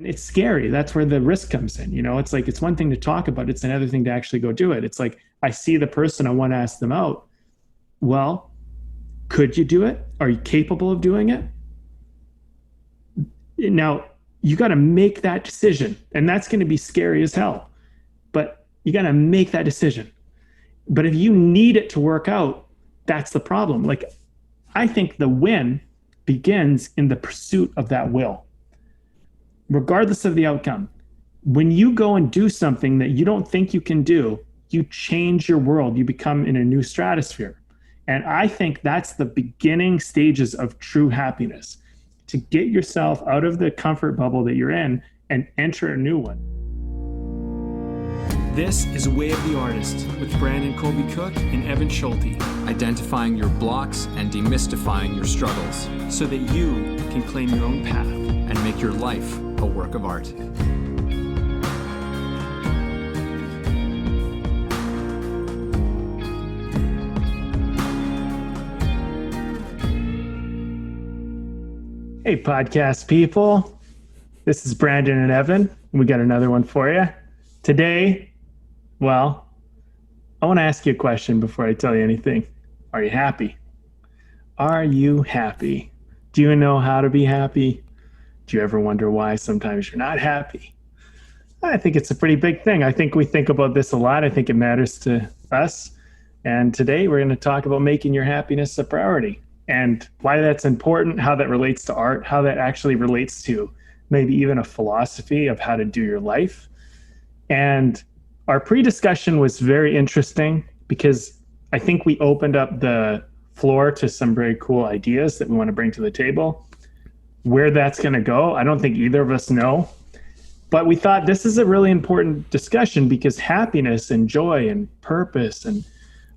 It's scary. That's where the risk comes in. It's like, it's one thing to talk about, it's another thing to actually go do it. It's like, I see the person, I want to ask them out. Well, could you do it? Are you capable of doing it? Now, you got to make that decision, and that's going to be scary as hell, but you got to make that decision. But if you need it to work out, that's the problem. Like, I think the win begins in the pursuit of that will, regardless of the outcome. When you go and do something that you don't think you can do, you change your world, you become in a new stratosphere. And I think that's the beginning stages of true happiness, to get yourself out of the comfort bubble that you're in and enter a new one. This is Way of the Artist with Brandon Colby Cook and Evan Schulte. Identifying your blocks and demystifying your struggles so that you can claim your own path and make your life a work of art. Hey, podcast people. This is Brandon and Evan. We got another one for you. Today, well, I want to ask you a question before I tell you anything. Are you happy? Are you happy? Do you know how to be happy? Do you ever wonder why sometimes you're not happy? I think it's a pretty big thing. I think we think about this a lot. I think it matters to us. And today we're going to talk about making your happiness a priority and why that's important, how that relates to art, how that actually relates to maybe even a philosophy of how to do your life. And our pre-discussion was very interesting because I think we opened up the floor to some very cool ideas that we want to bring to the table. Where that's going to go, I don't think either of us know. But we thought this is a really important discussion because happiness and joy and purpose and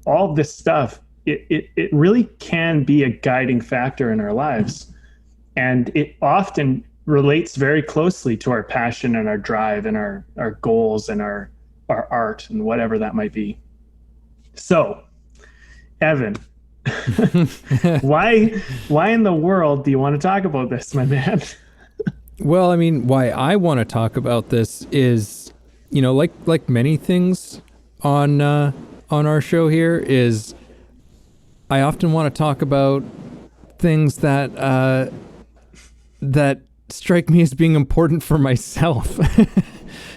all of this stuff, it really can be a guiding factor in our lives. And it often relates very closely to our passion and our drive and our goals and our art and whatever that might be. So, Evan, why in the world do you want to talk about this, my man? Well, I mean, why I want to talk about this is, like many things on our show here, is I often want to talk about things that strike me as being important for myself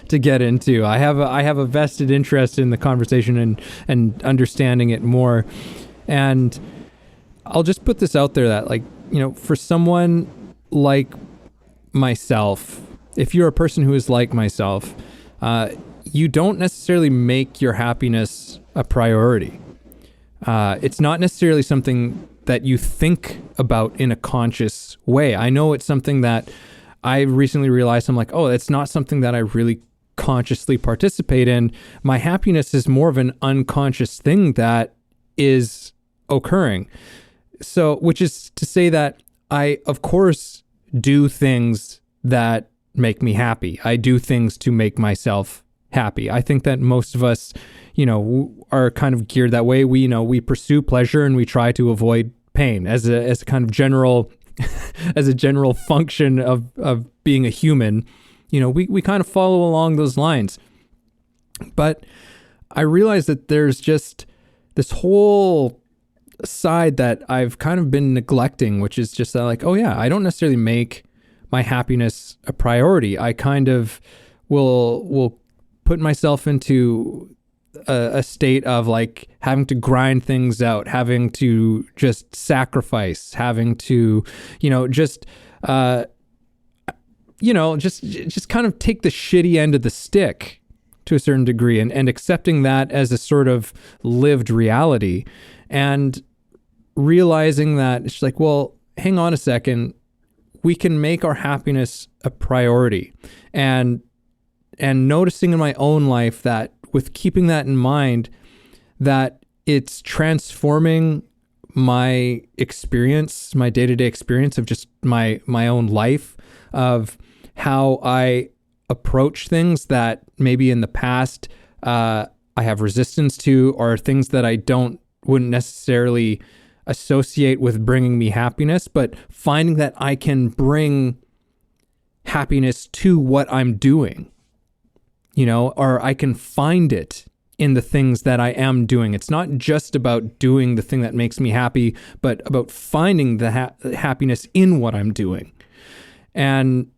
to get into. I have a vested interest in the conversation and understanding it more. And I'll just put this out there that, for someone like myself, if you're a person who is like myself, you don't necessarily make your happiness a priority. It's not necessarily something that you think about in a conscious way. I know it's something that I recently realized. I'm like, oh, it's not something that I really consciously participate in. My happiness is more of an unconscious thing that is occurring. So, which is to say that I, of course, do things that make me happy. I do things to make myself happy. I think that most of us, are kind of geared that way. We pursue pleasure and we try to avoid pain as a kind of general, as a general function of being a human. We kind of follow along those lines. But I realize that there's just this whole side that I've kind of been neglecting, which is just that, I don't necessarily make my happiness a priority. I kind of will put myself into a state of having to grind things out, having to just sacrifice, having to, just kind of take the shitty end of the stick to a certain degree and accepting that as a sort of lived reality and realizing that it's well, hang on a second, we can make our happiness a priority and noticing in my own life that with keeping that in mind, that it's transforming my experience, my day-to-day experience of just my own life, of how I approach things that maybe in the past I have resistance to, or things that I wouldn't necessarily associate with bringing me happiness, but finding that I can bring happiness to what I'm doing, or I can find it in the things that I am doing. It's not just about doing the thing that makes me happy, but about finding the happiness in what I'm doing. And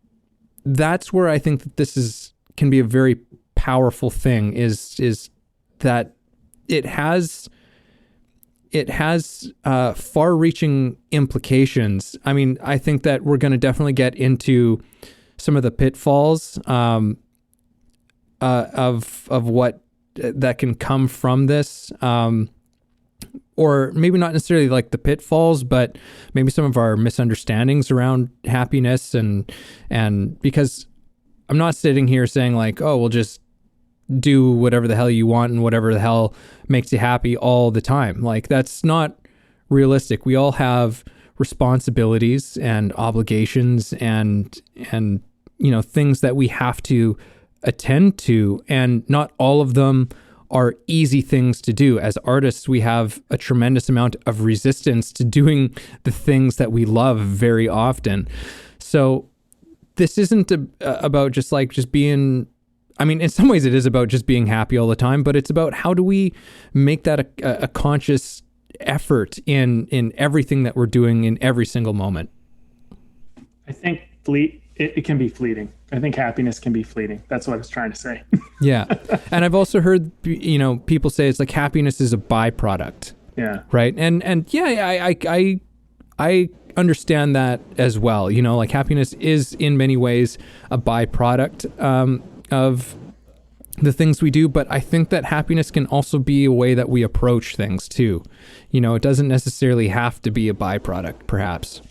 that's where I think that this can be a very powerful thing, is that it has far-reaching implications. I mean, I think that we're going to definitely get into some of the pitfalls of what that can come from this, or maybe not necessarily like the pitfalls, but maybe some of our misunderstandings around happiness, and because I'm not sitting here saying like, oh, we'll just do whatever the hell you want and whatever the hell makes you happy all the time. Like, that's not realistic. We all have responsibilities and obligations and things that we have to attend to, and not all of them are easy things to do. As artists, we have a tremendous amount of resistance to doing the things that we love very often. So this isn't about just being, I mean, in some ways it is about just being happy all the time, but it's about how do we make that a conscious effort in everything that we're doing in every single moment. I think it can be fleeting. I think happiness can be fleeting. That's what I was trying to say. Yeah. And I've also heard, people say it's like happiness is a byproduct. Yeah. Right. And yeah, I understand that as well. Like happiness is in many ways a byproduct of the things we do, but I think that happiness can also be a way that we approach things too. It doesn't necessarily have to be a byproduct, perhaps.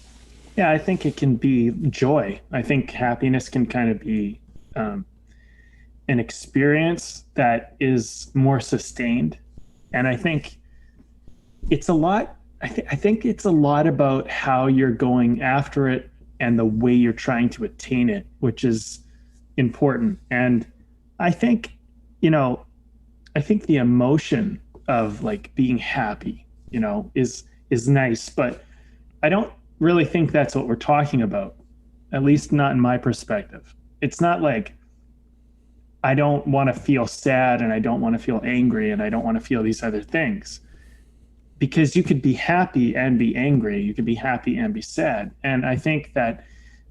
Yeah, I think it can be joy. I think happiness can kind of be an experience that is more sustained. And I think it's a lot. I think it's a lot about how you're going after it and the way you're trying to attain it, which is important. And I think, I think the emotion of like being happy, is nice, but I don't really think that's what we're talking about, at least not in my perspective. It's not like I don't want to feel sad and I don't want to feel angry and I don't want to feel these other things, because you could be happy and be angry. You could be happy and be sad. And I think that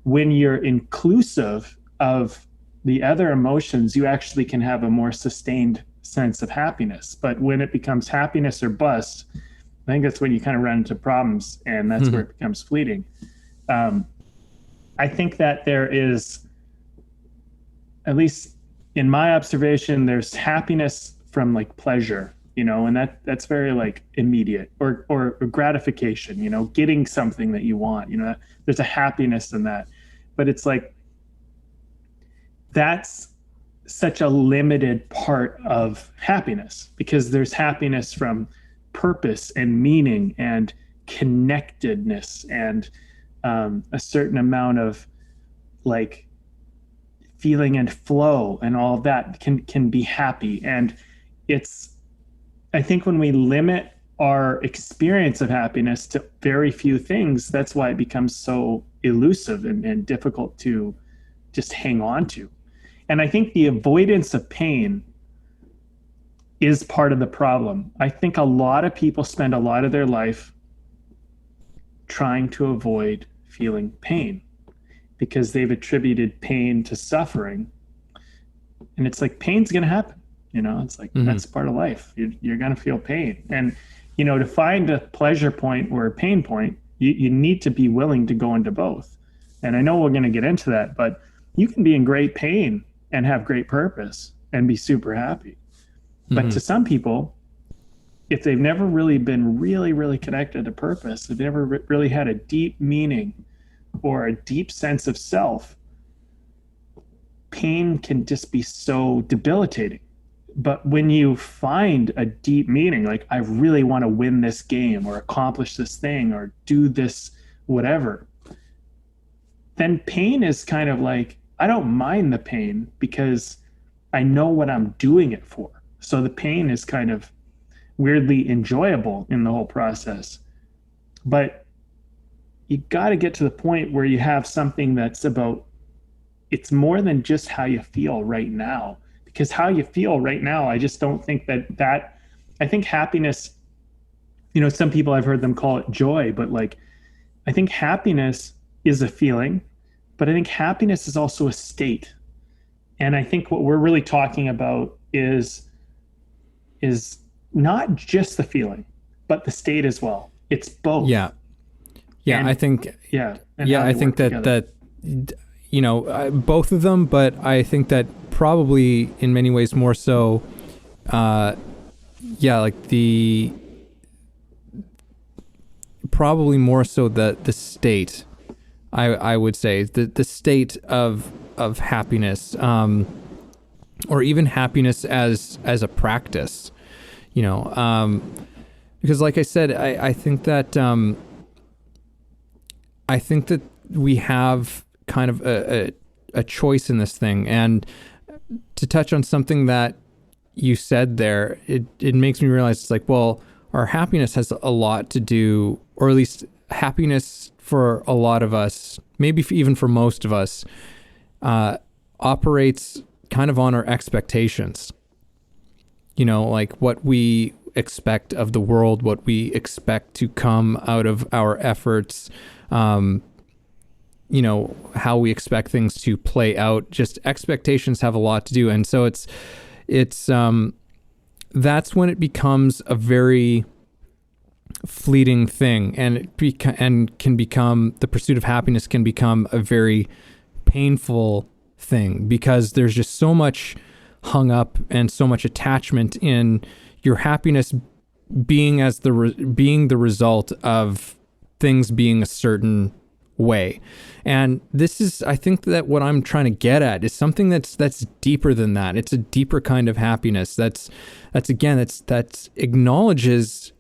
when you're inclusive of the other emotions, you actually can have a more sustained sense of happiness. But when it becomes happiness or bust, I think that's when you kind of run into problems, and that's where it becomes fleeting. I think that there is, at least in my observation, there's happiness from like pleasure, and that's very like immediate, or gratification, getting something that you want, there's a happiness in that. But it's like, that's such a limited part of happiness, because there's happiness from purpose and meaning and connectedness and a certain amount of like feeling and flow, and all of that can be happy. And I think when we limit our experience of happiness to very few things, that's why it becomes so elusive and difficult to just hang on to. And I think the avoidance of pain is part of the problem. I think a lot of people spend a lot of their life trying to avoid feeling pain because they've attributed pain to suffering. And it's like, pain's going to happen. It's like, that's part of life. You're going to feel pain. And, to find a pleasure point or a pain point, you need to be willing to go into both. And I know we're going to get into that, but you can be in great pain and have great purpose and be super happy. But to some people, if they've never really been really, really connected to purpose, they've never really had a deep meaning or a deep sense of self, pain can just be so debilitating. But when you find a deep meaning, like I really want to win this game or accomplish this thing or do this whatever, then pain is kind of like, I don't mind the pain because I know what I'm doing it for. So the pain is kind of weirdly enjoyable in the whole process. But you got to get to the point where you have something that's about it's more than just how you feel right now, because how you feel right now, I just don't think that I think happiness, some people, I've heard them call it joy, but like, I think happiness is a feeling, but I think happiness is also a state. And I think what we're really talking about is not just the feeling, but the state as well. It's both. Yeah. Yeah. And, I think, yeah. I think that both of them, but I think that probably in many ways more so, probably more so the state, I would say the state of happiness, or even happiness as a practice, because like I said, I think that we have kind of a choice in this thing. And to touch on something that you said there, it makes me realize it's like, well, our happiness has a lot to do, or at least happiness for a lot of us, maybe even for most of us, operates kind of on our expectations. Like what we expect of the world, what we expect to come out of our efforts, how we expect things to play out. Just expectations have a lot to do. And so it's that's when it becomes a very fleeting thing, and can become, the pursuit of happiness can become a very painful thing, because there's just so much hung up and so much attachment in your happiness being being the result of things being a certain way. And this is, I think that what I'm trying to get at is something that's deeper than that. It's a deeper kind of happiness that acknowledges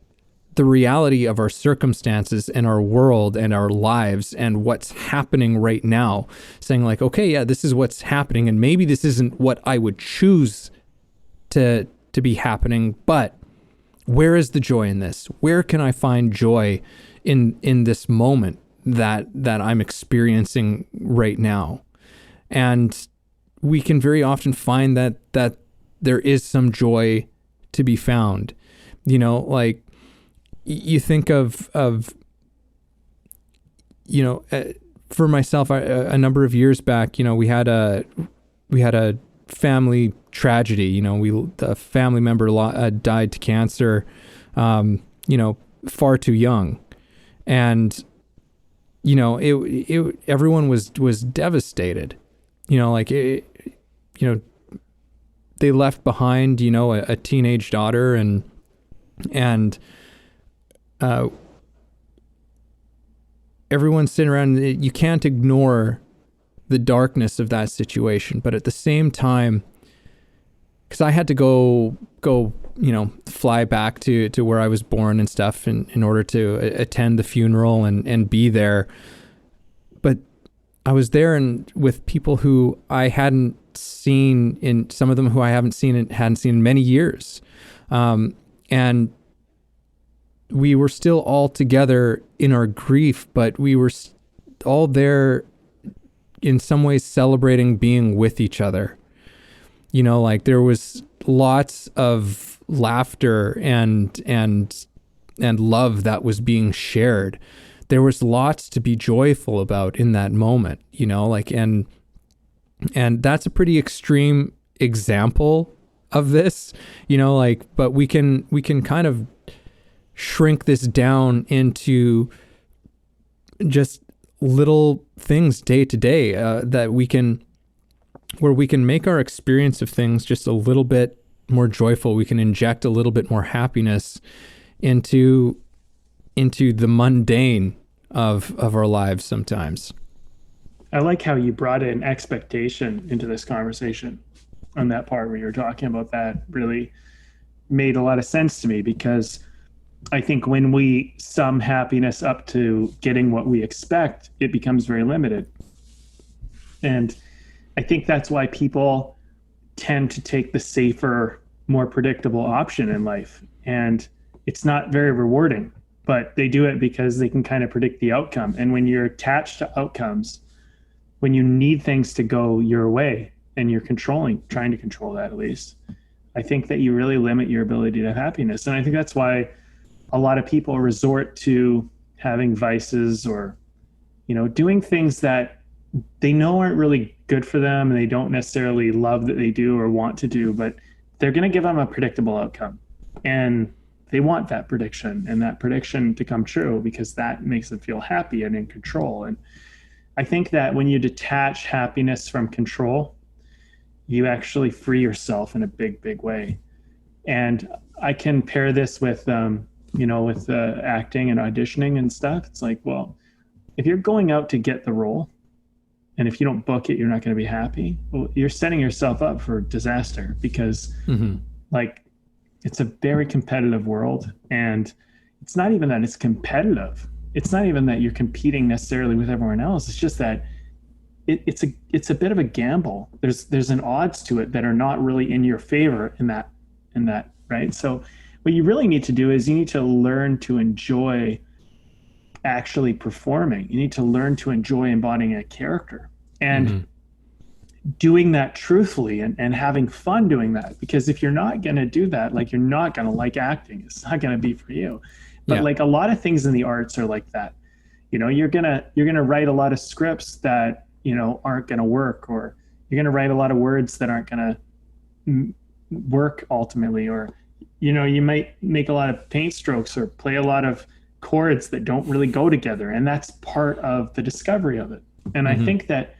the reality of our circumstances and our world and our lives and what's happening right now, saying like, okay, yeah, this is what's happening, and maybe this isn't what I would choose to be happening, but where is the joy in this? Where can I find joy in this moment that I'm experiencing right now? And we can very often find that there is some joy to be found. Like you think of for myself, a number of years back, we had a family tragedy. A family member died to cancer, far too young, and everyone was devastated. They left behind, a teenage daughter, and everyone's sitting around. You can't ignore the darkness of that situation, but at the same time, because I had to go, fly back to where I was born and stuff in order to attend the funeral and be there. But I was there and with people who I hadn't seen, in some of them who I hadn't seen in many years. And we were still all together in our grief, but we were all there in some ways celebrating being with each other. Like there was lots of laughter and love that was being shared. There was lots to be joyful about in that moment, and that's a pretty extreme example of this, but we can kind of shrink this down into just little things day to day, where we can make our experience of things just a little bit more joyful. We can inject a little bit more happiness into the mundane of our lives sometimes. I like how you brought in expectation into this conversation on that part where you were talking about that. Really made a lot of sense to me, because I think when we sum happiness up to getting what we expect, it becomes very limited. And I think that's why people tend to take the safer, more predictable option in life. And it's not very rewarding, but they do it because they can kind of predict the outcome. And when you're attached to outcomes, when you need things to go your way and you're trying to control that at least, I think that you really limit your ability to have happiness. And I think that's why a lot of people resort to having vices or, doing things that they know aren't really good for them and they don't necessarily love that they do or want to do, but they're going to give them a predictable outcome. And they want that prediction and that prediction to come true because that makes them feel happy and in control. And I think that when you detach happiness from control, you actually free yourself in a big, big way. And I can pair this with, with acting and auditioning and stuff. It's like, well, if you're going out to get the role, and if you don't book it, you're not going to be happy. Well, you're setting yourself up for disaster because it's a very competitive world. And it's not even that it's competitive. It's not even that you're competing necessarily with everyone else. It's just that it's a bit of a gamble. There's an odds to it that are not really in your favor in that, right? So what you really need to do is you need to learn to enjoy actually performing. You need to learn to enjoy embodying a character and doing that truthfully and having fun doing that. Because if you're not going to do that, like, you're not going to like acting. It's not going to be for you. But like a lot of things in the arts are like that. You're going to write a lot of scripts that, aren't going to work, or you're going to write a lot of words that aren't going to work ultimately, or, you might make a lot of paint strokes or play a lot of chords that don't really go together. And that's part of the discovery of it. And I think that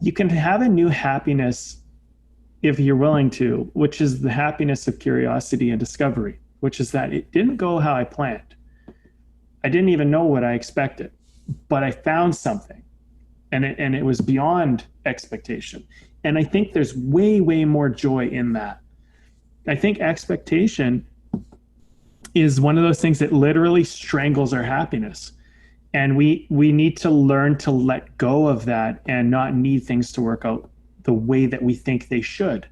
you can have a new happiness if you're willing to, which is the happiness of curiosity and discovery, which is that it didn't go how I planned. I didn't even know what I expected, but I found something, and it was beyond expectation. And I think there's way, way more joy in that. I think expectation is one of those things that literally strangles our happiness. And we need to learn to let go of that and not need things to work out the way that we think they should.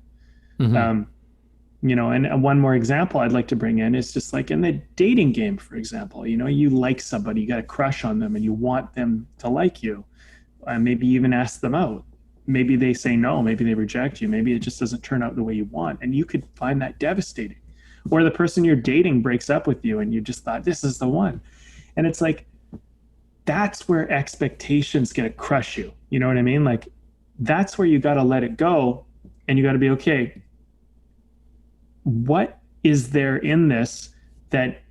And one more example I'd like to bring in is just like in the dating game, for example. You like somebody, you got a crush on them, and you want them to like you. Maybe you even ask them out. Maybe they say no, maybe they reject you, maybe it just doesn't turn out the way you want. And you could find that devastating. Or the person you're dating breaks up with you and you just thought, this is the one. And it's like, that's where expectations going to crush you. You know what I mean? Like, that's where you got to let it go, and you got to be, okay, what is there in this that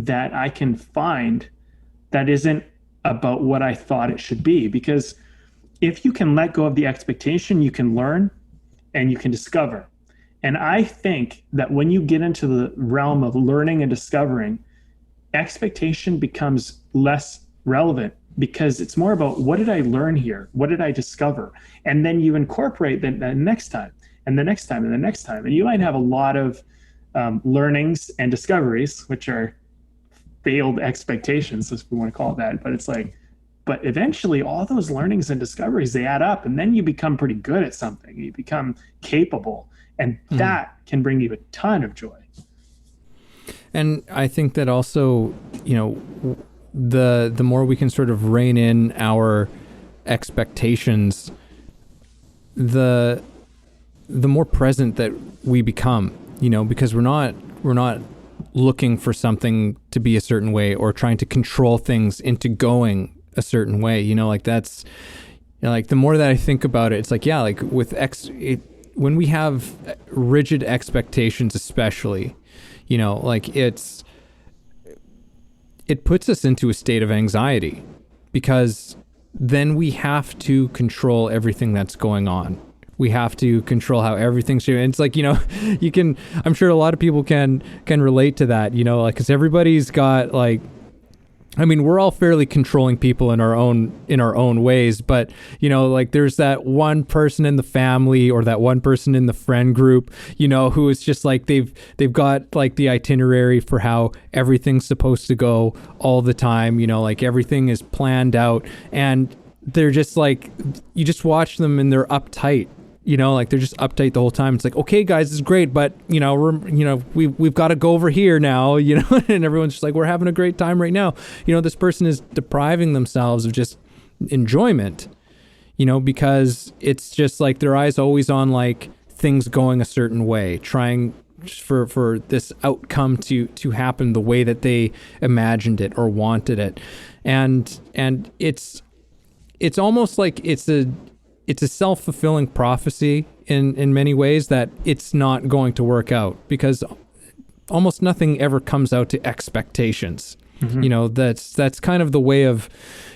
I can find that isn't about what I thought it should be? Because if you can let go of the expectation, you can learn and you can discover. And I think that when you get into the realm of learning and discovering, expectation becomes less relevant, because it's more about, what did I learn here? What did I discover? And then you incorporate that next time and the next time and the next time. And you might have a lot of learnings and discoveries, which are failed expectations, if we want to call it that. But it's like, but eventually all those learnings and discoveries, they add up, and then you become pretty good at something. You become capable, and that can bring you a ton of joy. And I think that also, the more we can sort of rein in our expectations, the more present that we become, because we're not looking for something to be a certain way or trying to control things into going a certain way. That's, like, the more that I think about it, it's like, yeah, like with when we have rigid expectations, especially, like it puts us into a state of anxiety, because then we have to control everything that's going on. We have to control how everything's doing. It's like, I'm sure a lot of people can relate to that, like, because everybody's got, like, we're all fairly controlling people in our own ways, but like, there's that one person in the family or that one person in the friend group, who is just like, they've got like the itinerary for how everything's supposed to go all the time, like everything is planned out, and they're just like, you just watch them and they're uptight. Like they're just uptight the whole time. It's like, okay, guys, this is great, but we've got to go over here now, and everyone's just like, we're having a great time right now. This person is depriving themselves of just enjoyment, because it's just like their eyes always on like things going a certain way, trying for this outcome to happen the way that they imagined it or wanted it. And it's almost like it's a self-fulfilling prophecy in many ways that it's not going to work out, because almost nothing ever comes out to expectations. Mm-hmm. That's kind of the way of,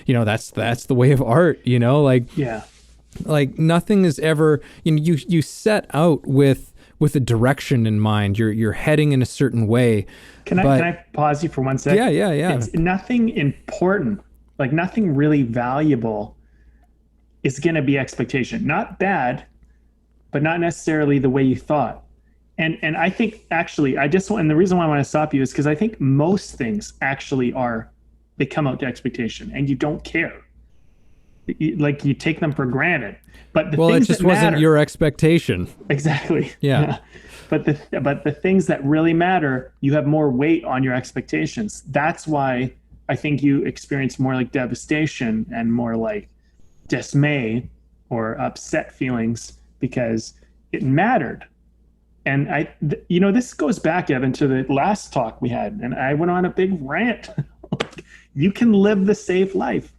that's the way of art, like nothing is ever, you set out with a direction in mind. You're heading in a certain way. Can I pause you for 1 second? Yeah. It's nothing important, like nothing really valuable is going to be expectation. Not bad, but not necessarily the way you thought. And I think actually, and the reason why I want to stop you is because I think most things actually they come out to expectation and you don't care. Like you take them for granted. But the things it just that wasn't matter, your expectation. Exactly. Yeah. But the things that really matter, you have more weight on your expectations. That's why I think you experience more like devastation and more like dismay or upset feelings because it mattered. And this goes back, Evan, to the last talk we had, and I went on a big rant. You can live the safe life.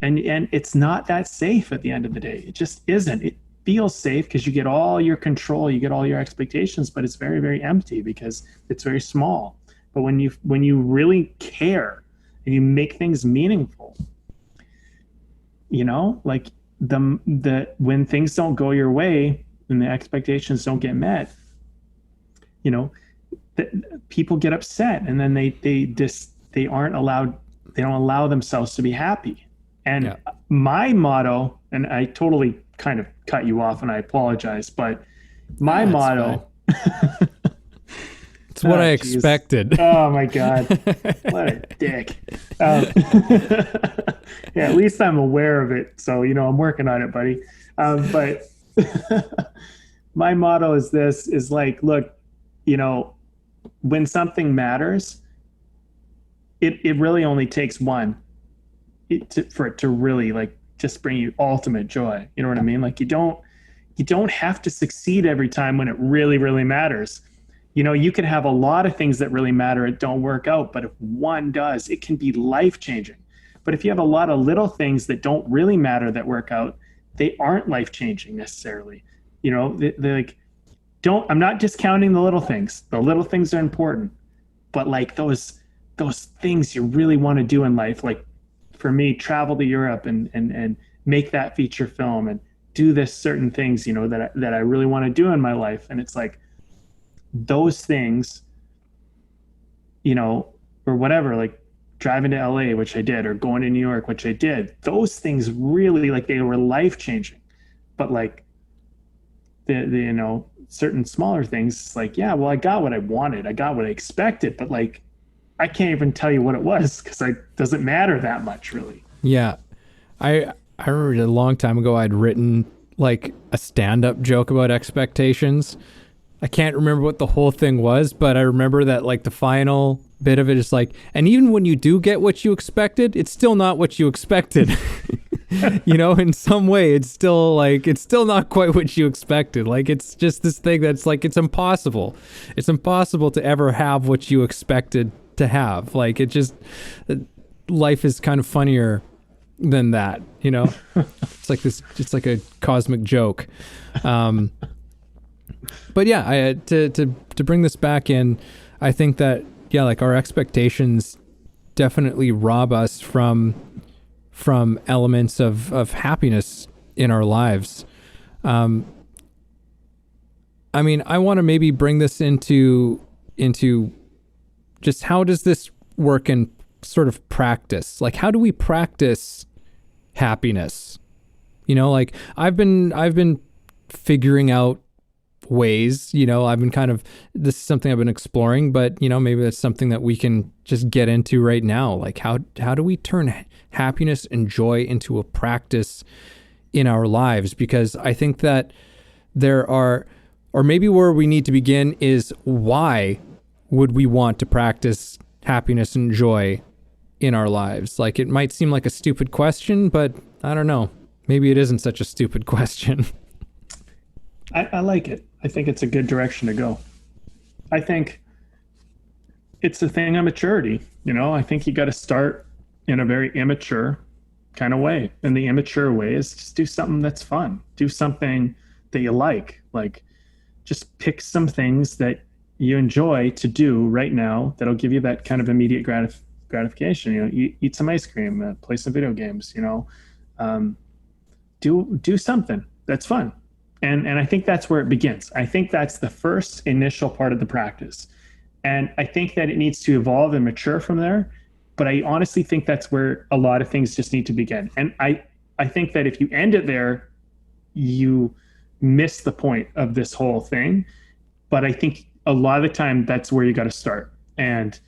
And it's not that safe at the end of the day. It just isn't. It feels safe because you get all your control, you get all your expectations, but it's very, very empty because it's very small. But when you really care and you make things meaningful, like when things don't go your way and the expectations don't get met, people get upset, and then they don't allow themselves to be happy. And my motto, and I totally kind of cut you off and I apologize, but my motto, it's what I expected. Oh my God. What a dick. Yeah, at least I'm aware of it. So, I'm working on it, buddy. But my motto is like, look, when something matters, it really only takes one for it to really like just bring you ultimate joy. You know what I mean? Like you don't have to succeed every time when it really, really matters. You can have a lot of things that really matter. It don't work out, but if one does, it can be life-changing. But if you have a lot of little things that don't really matter that work out, they aren't life-changing necessarily. They're like, I'm not discounting the little things. The little things are important, but like those things you really want to do in life, like for me, travel to Europe and make that feature film and do this certain things, that I really want to do in my life. And it's like those things, or whatever, like driving to LA, which I did, or going to New York, which I did, those things really, like, they were life-changing. But like the certain smaller things, like, yeah, well, I got what I wanted. I got what I expected, but like, I can't even tell you what it was because it doesn't matter that much, really. Yeah. I remember a long time ago I'd written like a stand-up joke about expectations. I can't remember what the whole thing was, but I remember that like the final bit of it is like, and even when you do get what you expected, it's still not what you expected. In some way, it's still not quite what you expected. Like, it's just this thing that's like, it's impossible. It's impossible to ever have what you expected to have. Like, life is kind of funnier than that, it's like a cosmic joke. But yeah, to bring this back in, I think that, like our expectations definitely rob us from elements of happiness in our lives. I mean, I want to maybe bring this into just how does this work in sort of practice? Like, how do we practice happiness? Like I've been figuring out ways, I've been this is something I've been exploring, but maybe that's something that we can just get into right now. Like how do we turn happiness and joy into a practice in our lives? Because I think that or maybe where we need to begin is, why would we want to practice happiness and joy in our lives? Like, it might seem like a stupid question, but I don't know. maybe it isn't such a stupid question. I like it. I think it's a good direction to go. I think it's a thing of maturity. I think you got to start in a very immature kind of way. And the immature way is just do something that's fun. Do something that you like. Like, just pick some things that you enjoy to do right now that'll give you that kind of immediate gratification. Eat some ice cream, play some video games. Do something that's fun. And I think that's where it begins. I think that's the first initial part of the practice. And I think that it needs to evolve and mature from there. But I honestly think that's where a lot of things just need to begin. And I think that if you end it there, you miss the point of this whole thing. But I think a lot of the time that's where you got to start. And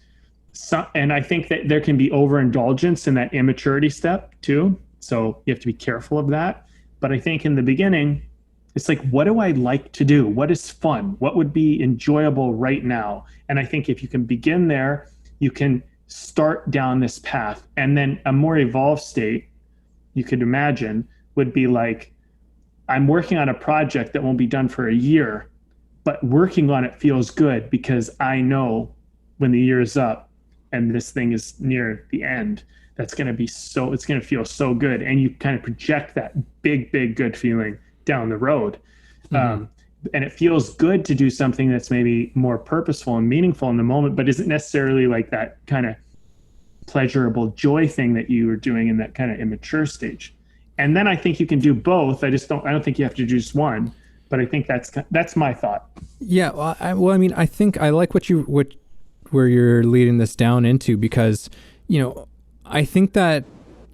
I think that there can be overindulgence in that immaturity step too. So you have to be careful of that. But I think in the beginning, it's like, what do I like to do? What is fun? What would be enjoyable right now? And I think if you can begin there, you can start down this path. And then a more evolved state, you could imagine, would be like, I'm working on a project that won't be done for a year, but working on it feels good because I know when the year is up and this thing is near the end, it's going to feel so good. And you kind of project that big, big good feeling down the road. Mm-hmm. And it feels good to do something that's maybe more purposeful and meaningful in the moment, but isn't necessarily like that kind of pleasurable joy thing that you were doing in that kind of immature stage. And then I think you can do both. I don't think you have to do just one, but I think that's my thought. Yeah. I think I like where you're leading this down into, because, I think that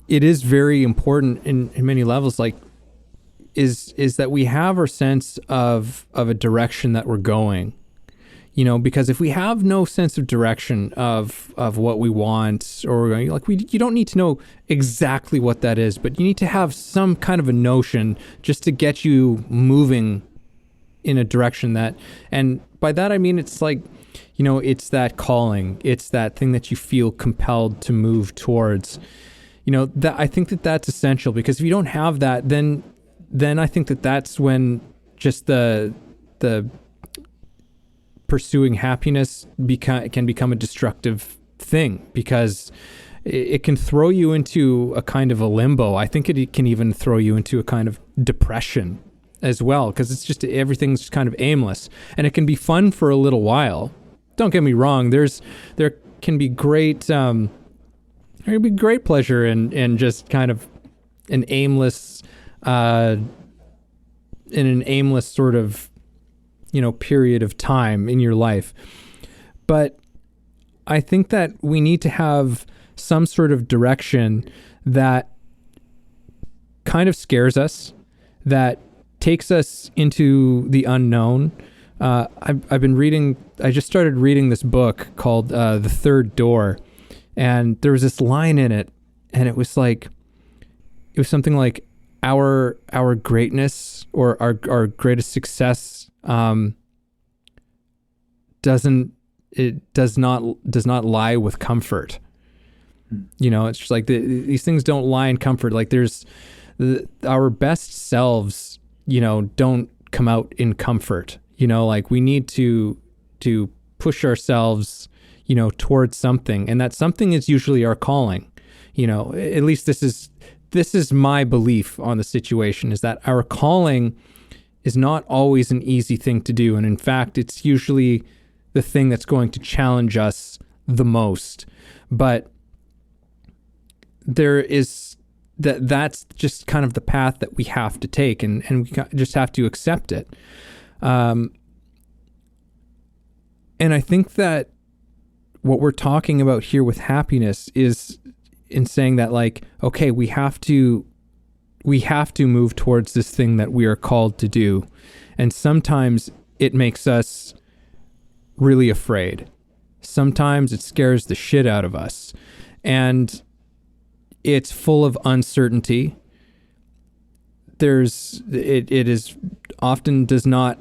it is very important in many levels, like, is that we have our sense of a direction that we're going, because if we have no sense of direction of what we want, or you don't need to know exactly what that is, but you need to have some kind of a notion just to get you moving in a direction and by that, I mean, it's like, it's that calling, it's that thing that you feel compelled to move towards, that I think that's essential, because if you don't have that, then I think that's when just the pursuing happiness can become a destructive thing, because it can throw you into a kind of a limbo. I think it can even throw you into a kind of depression as well, because it's just everything's just kind of aimless, and it can be fun for a little while. Don't get me wrong. There can be great pleasure in just kind of an aimless sort of, period of time in your life. But I think that we need to have some sort of direction that kind of scares us, that takes us into the unknown. I just started reading this book called The Third Door, and there was this line in it, and it was something like, our greatness or our greatest success does not lie with comfort. It's just like these things don't lie in comfort. Like, there's our best selves, don't come out in comfort. Like, we need to push ourselves, towards something, and that something is usually our calling. At least this is my belief on the situation, is that our calling is not always an easy thing to do. And in fact, it's usually the thing that's going to challenge us the most. But there is that's just kind of the path that we have to take, and we just have to accept it. And I think that what we're talking about here with happiness is in saying that, like, okay, we have to move towards this thing that we are called to do. And sometimes it makes us really afraid. Sometimes it scares the shit out of us. And it's full of uncertainty. It is often does not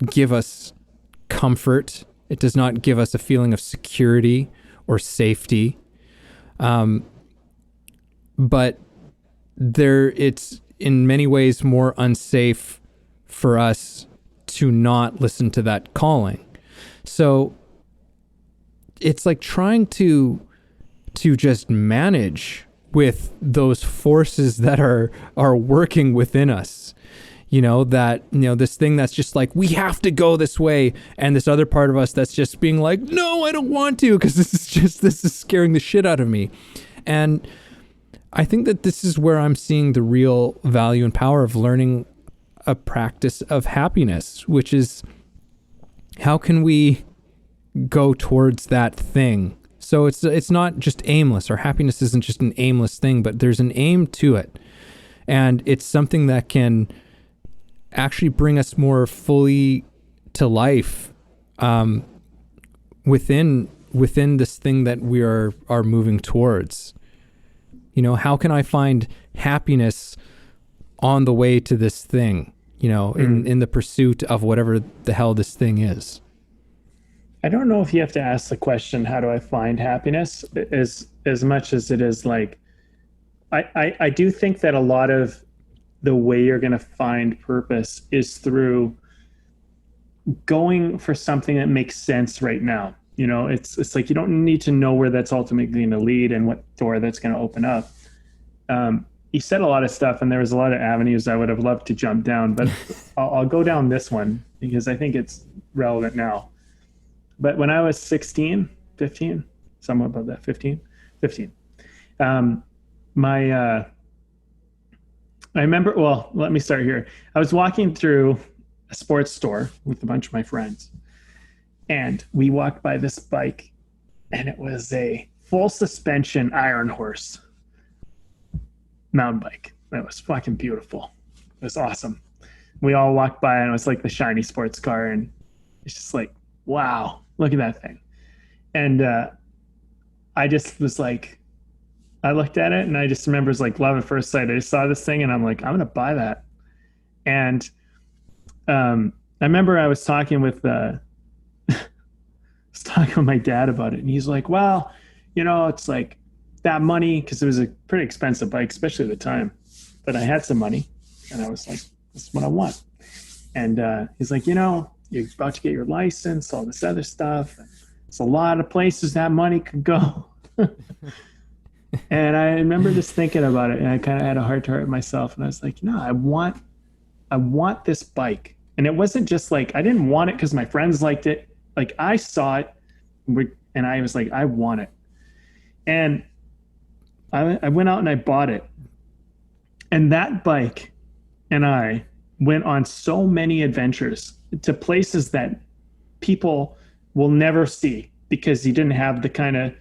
give us comfort. It does not give us a feeling of security or safety. But it's in many ways more unsafe for us to not listen to that calling. So it's like trying to just manage with those forces that are working within us. This thing that's just like, we have to go this way. And this other part of us that's just being like, no, I don't want to, because this is scaring the shit out of me. And I think that this is where I'm seeing the real value and power of learning a practice of happiness, which is how can we go towards that thing? So it's not just aimless, or happiness isn't just an aimless thing, but there's an aim to it. And it's something that can actually bring us more fully to life within this thing that we are moving towards. How can I find happiness on the way to this thing, in the pursuit of whatever the hell this thing is? I don't know if you have to ask the question, how do I find happiness, as much as it is like, I do think that a lot of the way you're going to find purpose is through going for something that makes sense right now. It's like, you don't need to know where that's ultimately going to lead and what door that's going to open up. You said a lot of stuff, and there was a lot of avenues I would have loved to jump down, but I'll go down this one because I think it's relevant now. But when I was 15, somewhat above that, 15, I remember, well, let me start here. I was walking through a sports store with a bunch of my friends, and we walked by this bike, and it was a full suspension Iron Horse mountain bike. That was fucking beautiful. It was awesome. We all walked by, and it was like the shiny sports car, and it's just like, wow, look at that thing. And I just was like, I looked at it, and I just remember it's like love at first sight. I just saw this thing, and I'm like, I'm going to buy that. And I remember I was talking with my dad about it, and he's like, well, it's like that money, because it was a pretty expensive bike, especially at the time. But I had some money, and I was like, this is what I want. And he's like, you're about to get your license, all this other stuff. It's a lot of places that money could go. And I remember just thinking about it, and I kind of had a heart to heart with myself, and I was like, I want this bike. And it wasn't just like, I didn't want it because my friends liked it. Like, I saw it, and I was like, I want it. And I went out and I bought it. And that bike and I went on so many adventures to places that people will never see because you didn't have the kind of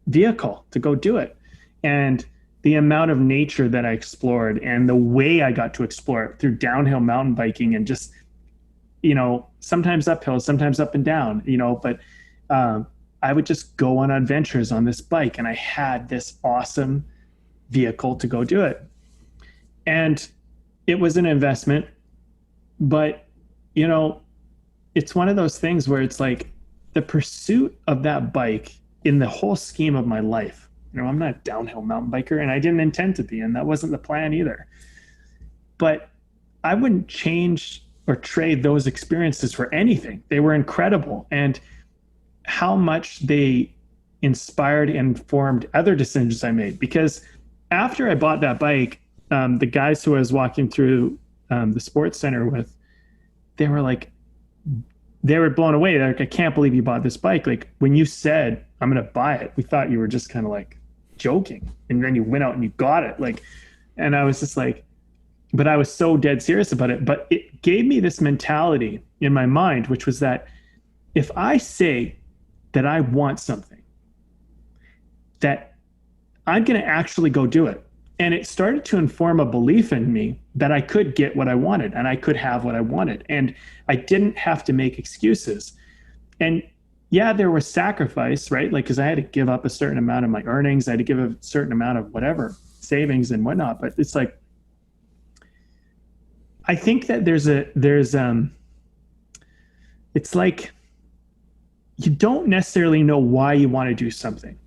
vehicle to go do it. And the amount of nature that I explored and the way I got to explore it through downhill mountain biking and just, sometimes uphill, sometimes up and down, but I would just go on adventures on this bike, and I had this awesome vehicle to go do it. And it was an investment, but, it's one of those things where it's like the pursuit of that bike in the whole scheme of my life. I'm not a downhill mountain biker, and I didn't intend to be, and that wasn't the plan either. But I wouldn't change or trade those experiences for anything. They were incredible. And how much they inspired and formed other decisions I made. Because after I bought that bike, the guys who I was walking through the sports center with, they were blown away. They're like, I can't believe you bought this bike. Like, when you said, I'm going to buy it, we thought you were just kind of like joking. And then you went out and you got it. And I was just like, but I was so dead serious about it. But it gave me this mentality in my mind, which was that if I say that I want something, that I'm going to actually go do it. And it started to inform a belief in me that I could get what I wanted and I could have what I wanted. And I didn't have to make excuses. And yeah, there was sacrifice, right? Like, because I had to give up a certain amount of my earnings. I had to give a certain amount of whatever, savings and whatnot. But it's like, I think that it's like, you don't necessarily know why you want to do something,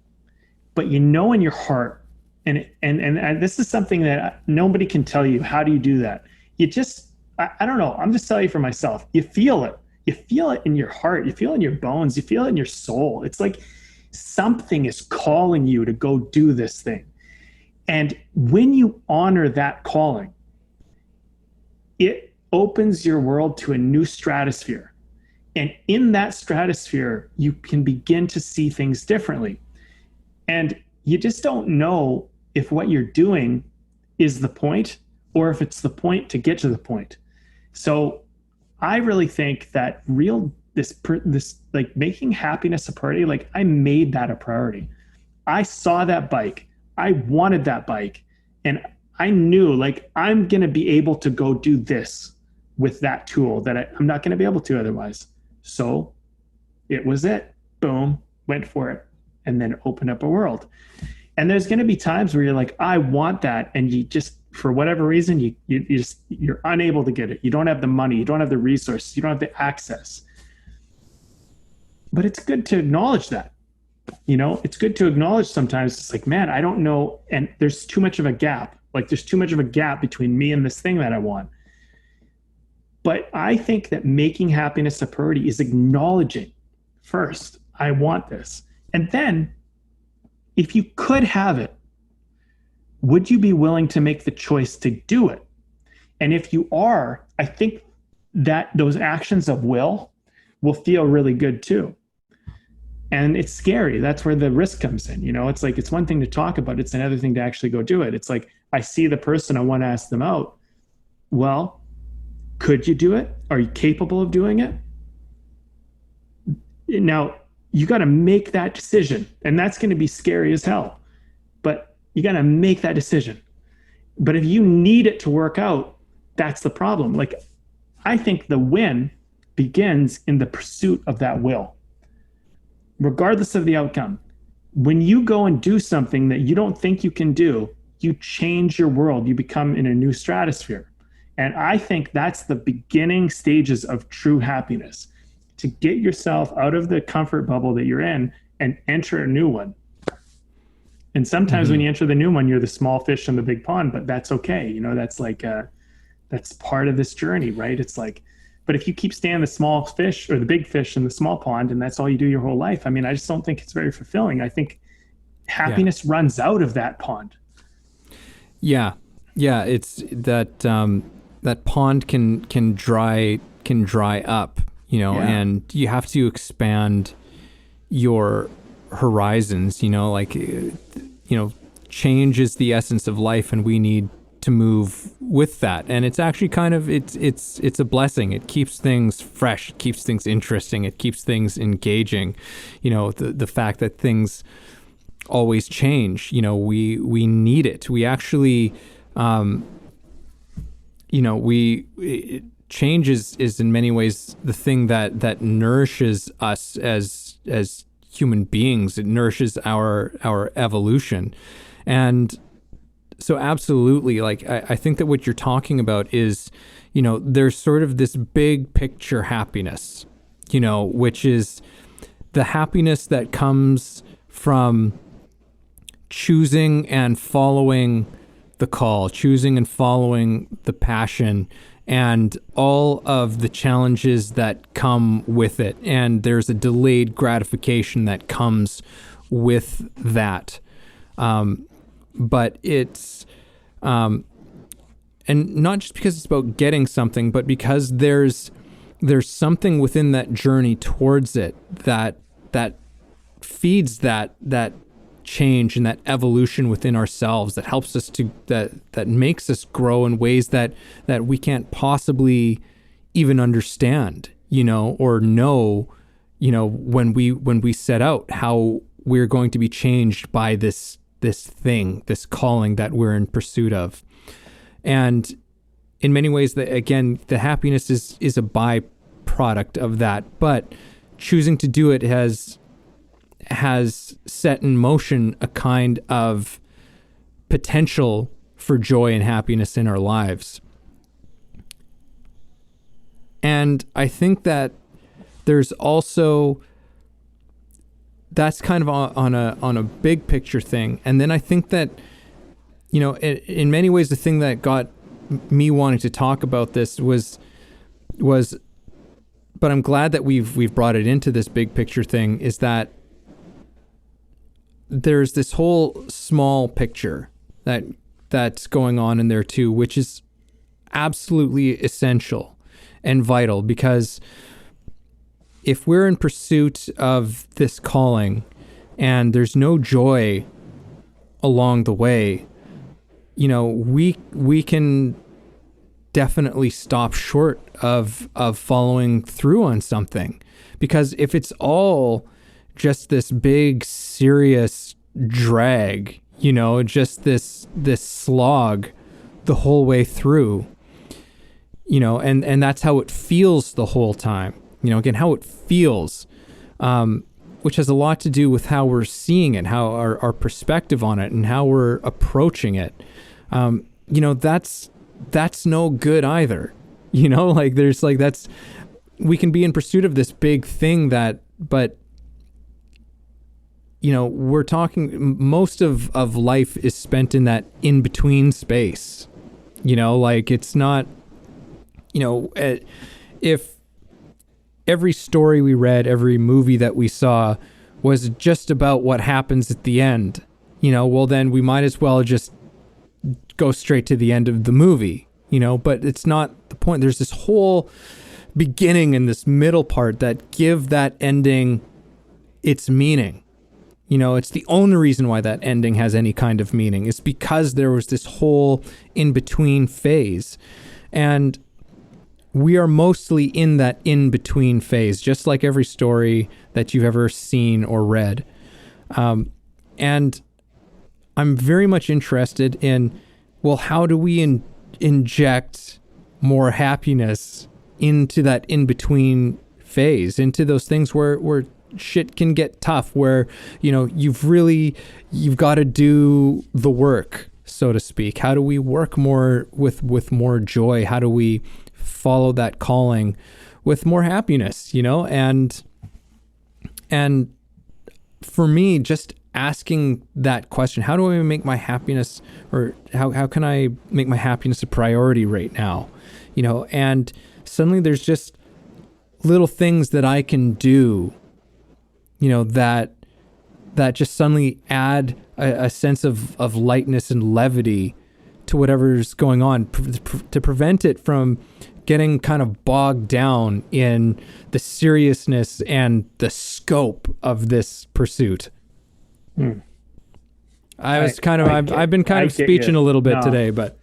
but in your heart And this is something that nobody can tell you. How do you do that? You just, I don't know. I'm just telling you for myself. You feel it. You feel it in your heart. You feel it in your bones. You feel it in your soul. It's like something is calling you to go do this thing. And when you honor that calling, it opens your world to a new stratosphere. And in that stratosphere, you can begin to see things differently. And you just don't know if what you're doing is the point or if it's the point to get to the point. So I really think that this like making happiness a priority, like I made that a priority. I saw that bike. I wanted that bike. And I knew like I'm going to be able to go do this with that tool that I'm not going to be able to otherwise. So it was it. Boom, went for it. And then opened up a world. And there's going to be times where you're like, I want that. And you just, for whatever reason, you're unable to get it. You don't have the money. You don't have the resources. You don't have the access. But it's good to acknowledge that. You know, it's good to acknowledge sometimes it's like, man, I don't know. And there's too much of a gap. Like there's too much of a gap between me and this thing that I want. But I think that making happiness a priority is acknowledging first, I want this. And then if you could have it, would you be willing to make the choice to do it? And if you are, I think that those actions of will feel really good too. And it's scary. That's where the risk comes in. You know, it's like, it's one thing to talk about. It's another thing to actually go do it. It's like, I see the person, I want to ask them out. Well, could you do it? Are you capable of doing it? Now, you got to make that decision. And that's going to be scary as hell. But you got to make that decision. But if you need it to work out, that's the problem. Like, I think the win begins in the pursuit of that will, regardless of the outcome. When you go and do something that you don't think you can do, you change your world. You become in a new stratosphere. And I think that's the beginning stages of true happiness, to get yourself out of the comfort bubble that you're in and enter a new one. And sometimes when you enter the new one, you're the small fish in the big pond, but that's okay. You know, that's like, that's part of this journey, right? It's like, but if you keep staying the small fish or the big fish in the small pond, and that's all you do your whole life, I mean, I just don't think it's very fulfilling. I think happiness runs out of that pond. Yeah. Yeah. It's that, that pond can dry up, you know, and you have to expand your horizons, you know, like, you know, change is the essence of life, and we need to move with that. And it's actually kind of, it's a blessing. It keeps things fresh, it keeps things interesting, it keeps things engaging. You know, the fact that things always change, you know, we need it. We actually, you know, change is in many ways the thing that nourishes us as human beings. It nourishes our evolution. And so absolutely, like, I think that what you're talking about is, you know, there's sort of this big picture happiness, you know, which is the happiness that comes from choosing and following the call, choosing and following the passion, and all of the challenges that come with it. And there's a delayed gratification that comes with that. But it's, and not just because it's about getting something, but because there's something within that journey towards it that feeds that change and that evolution within ourselves, that helps us to, that makes us grow in ways that we can't possibly even understand, you know, or know, you know, when we set out how we're going to be changed by this thing, this calling that we're in pursuit of. And in many ways, again, the happiness is a byproduct of that, but choosing to do it has set in motion a kind of potential for joy and happiness in our lives. And I think that there's also, that's kind of on a big picture thing. And then I think that in many ways, the thing that got me wanting to talk about this was, but I'm glad that we've brought it into this big picture thing, is that there's this whole small picture that's going on in there too, which is absolutely essential and vital, because if we're in pursuit of this calling and there's no joy along the way, we can definitely stop short of following through on something. Because if it's all just this big serious drag, just this slog the whole way through, and that's how it feels the whole time, again, how it feels, which has a lot to do with how we're seeing it, how our perspective on it, and how we're approaching it. That's no good either. We can be in pursuit of this big thing but we're talking, most of life is spent in that in-between space. It's not, if every story we read, every movie that we saw was just about what happens at the end, well, then we might as well just go straight to the end of the movie, but it's not the point. There's this whole beginning and this middle part that give that ending its meaning. It's the only reason why that ending has any kind of meaning. It's because there was this whole in-between phase. And we are mostly in that in-between phase, just like every story that you've ever seen or read. And I'm very much interested in, well, how do we inject more happiness into that in-between phase, into those things where shit can get tough, where you've got to do the work, so to speak. How do we work more with more joy? How do we follow that calling with more happiness? And for me, just asking that question, how do I make my happiness, or how can I make my happiness a priority right now? And suddenly there's just little things that I can do, that just suddenly add a sense of lightness and levity to whatever's going on, to prevent it from getting kind of bogged down in the seriousness and the scope of this pursuit. I've been kind of speeching a little bit today, but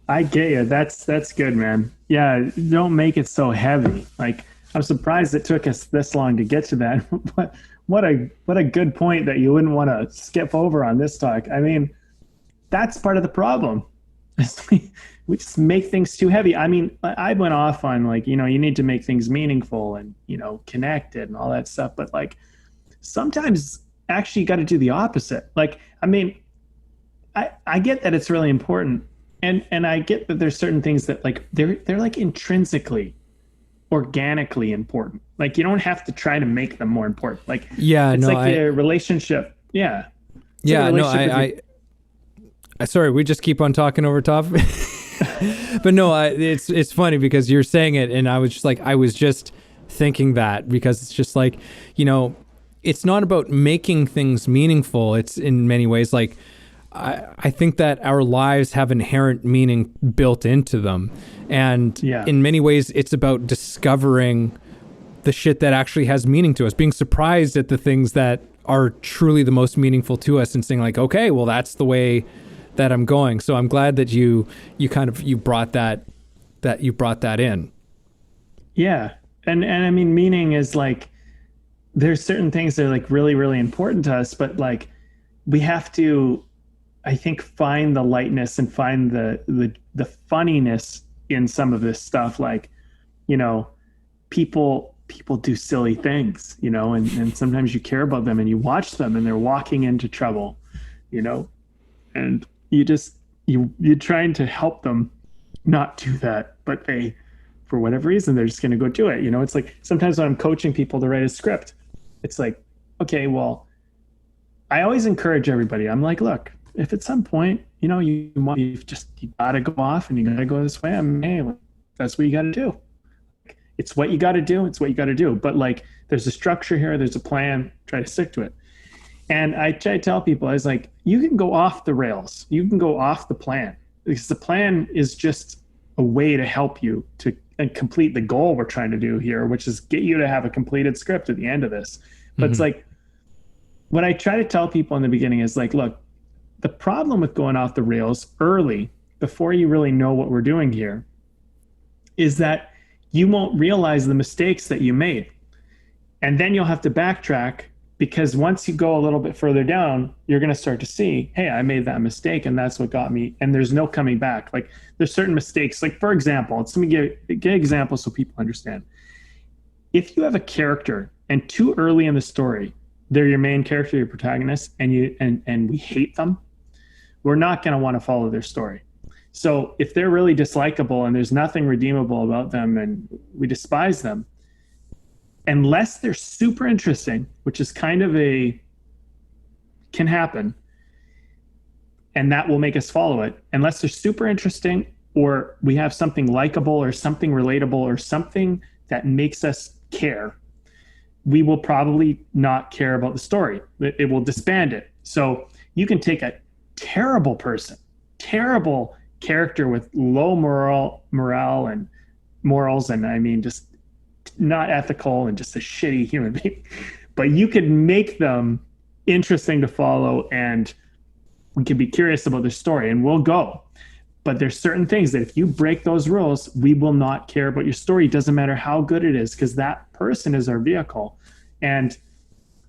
I get you. That's good, man. Yeah, don't make it so heavy. I'm surprised it took us this long to get to that. But what a good point that you wouldn't want to skip over on this talk. I mean, that's part of the problem. We just make things too heavy. I mean, I went off on you need to make things meaningful and, connected and all that stuff. But sometimes actually you got to do the opposite. I get that it's really important. And I get that there's certain things that they're intrinsically, organically important. You don't have to try to make them more important. A relationship. Yeah. Sorry, we just keep on talking over top. But no, it's funny because you're saying it, and I was just thinking that, because it's just it's not about making things meaningful. It's in many ways I think that our lives have inherent meaning built into them. And in many ways, it's about discovering the shit that actually has meaning to us, being surprised at the things that are truly the most meaningful to us, and saying okay, well, that's the way that I'm going. So I'm glad that you brought that in. Yeah. And I mean, meaning is there's certain things that are really, really important to us, but we have to, I think, find the lightness and find the funniness in some of this stuff. People do silly things, and sometimes you care about them and you watch them and they're walking into trouble, and you're trying to help them not do that, but they, for whatever reason, they're just going to go do it. It's sometimes when I'm coaching people to write a script, it's okay, well, I always encourage everybody. I'm look, if at some point, you know, you gotta go off and you gotta go this way, I mean, hey, that's what you gotta do. It's what you gotta do. It's what you gotta do. But like, there's a structure here. There's a plan. Try to stick to it. And I try to tell people, I was like, you can go off the rails. You can go off the plan, because the plan is just a way to help you to complete the goal we're trying to do here, which is get you to have a completed script at the end of this. But it's like, what I try to tell people in the beginning is like, look, the problem with going off the rails early, before you really know what we're doing here, is that you won't realize the mistakes that you made. And then you'll have to backtrack, because once you go a little bit further down, you're going to start to see, hey, I made that mistake and that's what got me. And there's no coming back. Like, there's certain mistakes. Like, for example, let me give examples so people understand. If you have a character and too early in the story, they're your main character, your protagonist, and we hate them, we're not going to want to follow their story. So if they're really dislikable and there's nothing redeemable about them and we despise them, unless they're super interesting, which is kind of can happen, and that will make us follow it. Unless they're super interesting, or we have something likable or something relatable or something that makes us care, we will probably not care about the story. It will disband it. So you can take a terrible person, terrible character with low morale and morals, and I mean just not ethical and just a shitty human being, but you could make them interesting to follow, and we can be curious about their story, and we'll go. But there's certain things that if you break those rules, we will not care about your story. It doesn't matter how good it is, because that person is our vehicle. And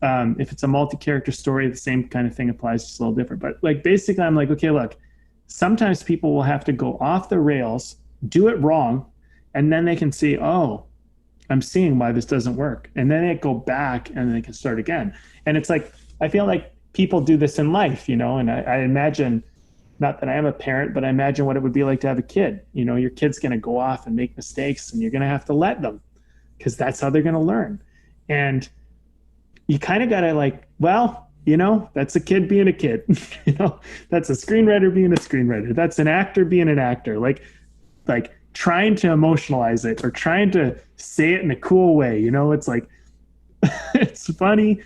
if it's a multi-character story, the same kind of thing applies, just a little different. But like, basically, I'm like, okay, look, sometimes people will have to go off the rails, do it wrong, and then they can see, oh, I'm seeing why this doesn't work. And then they go back and they can start again. And it's like, I feel like people do this in life, you know, and I imagine, not that I am a parent, but I imagine what it would be like to have a kid. You know, your kid's going to go off and make mistakes, and you're going to have to let them, because that's how they're going to learn. And you kind of got to like, well, you know, that's a kid being a kid. You know, that's a screenwriter being a screenwriter. That's an actor being an actor. Like trying to emotionalize it or trying to say it in a cool way. You know, it's like, it's funny.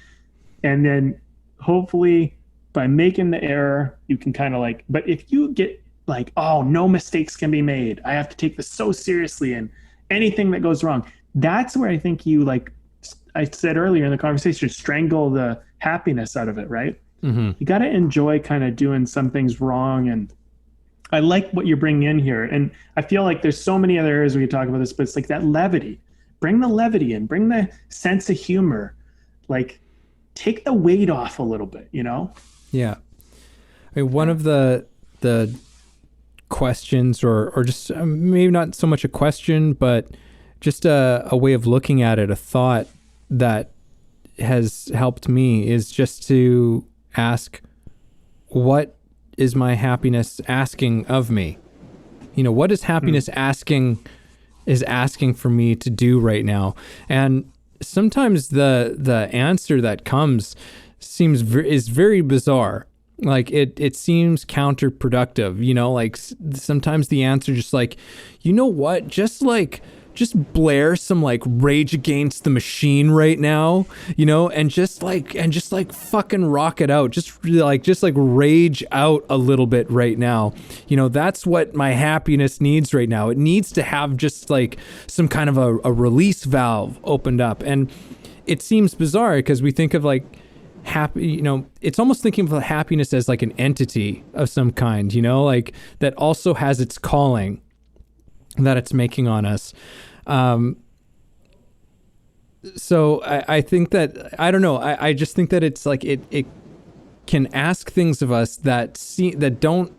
And then hopefully, by making the error, you can kind of like, but if you get like, oh, no mistakes can be made, I have to take this so seriously, and anything that goes wrong, that's where I think you, like I said earlier in the conversation, strangle the happiness out of it, right? Mm-hmm. You got to enjoy kind of doing some things wrong. And I like what you're bringing in here. And I feel like there's so many other areas we could talk about this, but it's like that levity. Bring the levity in, bring the sense of humor, like take the weight off a little bit, you know? Yeah. I mean, one of the questions, or just maybe not so much a question, but just a way of looking at it, a thought that has helped me, is just to ask, what is my happiness asking of me? You know, what is happiness asking for me to do right now? And sometimes the answer that comes is very bizarre. Like it seems counterproductive, you know, like sometimes the answer just like, you know what, just blare some like Rage Against the Machine right now, you know, and just like fucking rock it out. Just like rage out a little bit right now. You know, that's what my happiness needs right now. It needs to have just like some kind of a release valve opened up. And it seems bizarre because we think of like happy, you know, it's almost thinking of happiness as like an entity of some kind, you know, like that also has its calling that it's making on us. So I think that, I don't know, I just think that it's like it can ask things of us that don't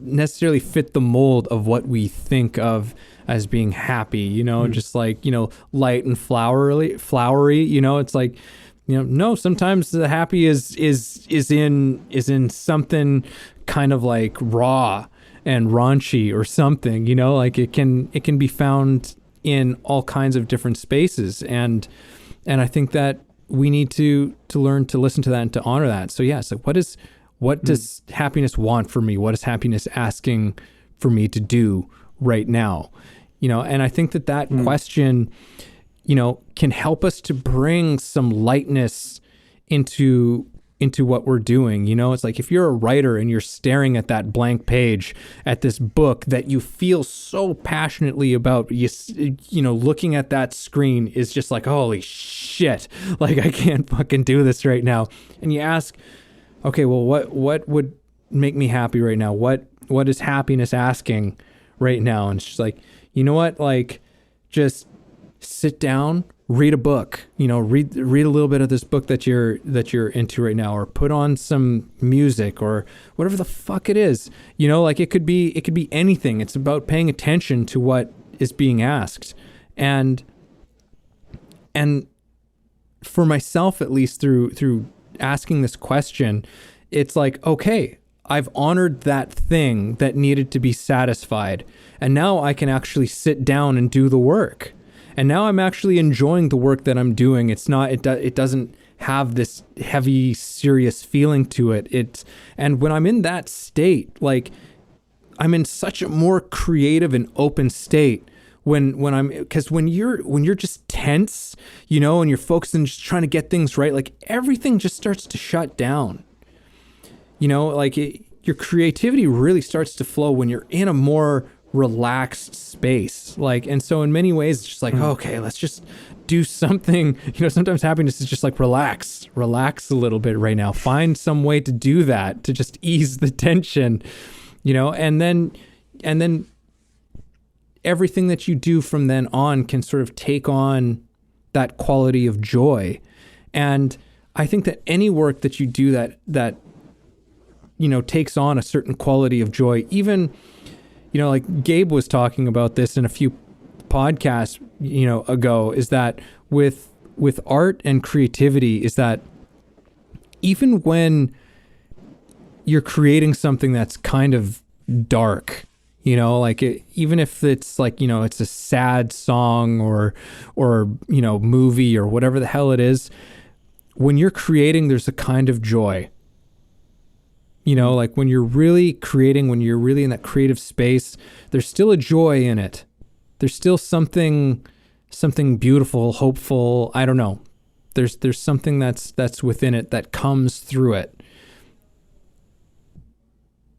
necessarily fit the mold of what we think of as being happy, you know, just like, you know, light and flowery, you know, it's like, you know, no, sometimes the happy is in something kind of like raw and raunchy or something, you know, like it can be found in all kinds of different spaces. And I think that we need to learn to listen to that and to honor that. So yeah, so what What does happiness want for me? What is happiness asking for me to do right now? And I think that question, can help us to bring some lightness into what we're doing. It's like if you're a writer and you're staring at that blank page, at this book that you feel so passionately about, looking at that screen is just like, holy shit, like I can't fucking do this right now. And you ask, okay, well, what would make me happy right now? What is happiness asking right now? And it's just like, you know what, like just sit down, read a book, read a little bit of this book that you're into right now, or put on some music or whatever the fuck it is. Like it could be anything. It's about paying attention to what is being asked. And for myself, at least through asking this question, it's like, okay, I've honored that thing that needed to be satisfied. And now I can actually sit down and do the work. And now I'm actually enjoying the work that I'm doing. It's not, it doesn't have this heavy, serious feeling to it. And when I'm in that state, like I'm in such a more creative and open state because when you're just tense, and you're focused on just trying to get things right, like everything just starts to shut down. Your creativity really starts to flow when you're in a more relaxed space. And so in many ways, it's just like, okay, let's just do something. Sometimes happiness is just like relax a little bit right now. Find some way to do that, to just ease the tension, and then everything that you do from then on can sort of take on that quality of joy. And I think that any work that you do that takes on a certain quality of joy, even, like Gabe was talking about this in a few podcasts, ago, is that with art and creativity, is that even when you're creating something that's kind of dark, even if it's like, it's a sad song or movie or whatever the hell it is, when you're creating, there's a kind of joy. Like when you're really creating, when you're really in that creative space, there's still a joy in it. There's still something beautiful, hopeful. I don't know. There's something that's within it that comes through it.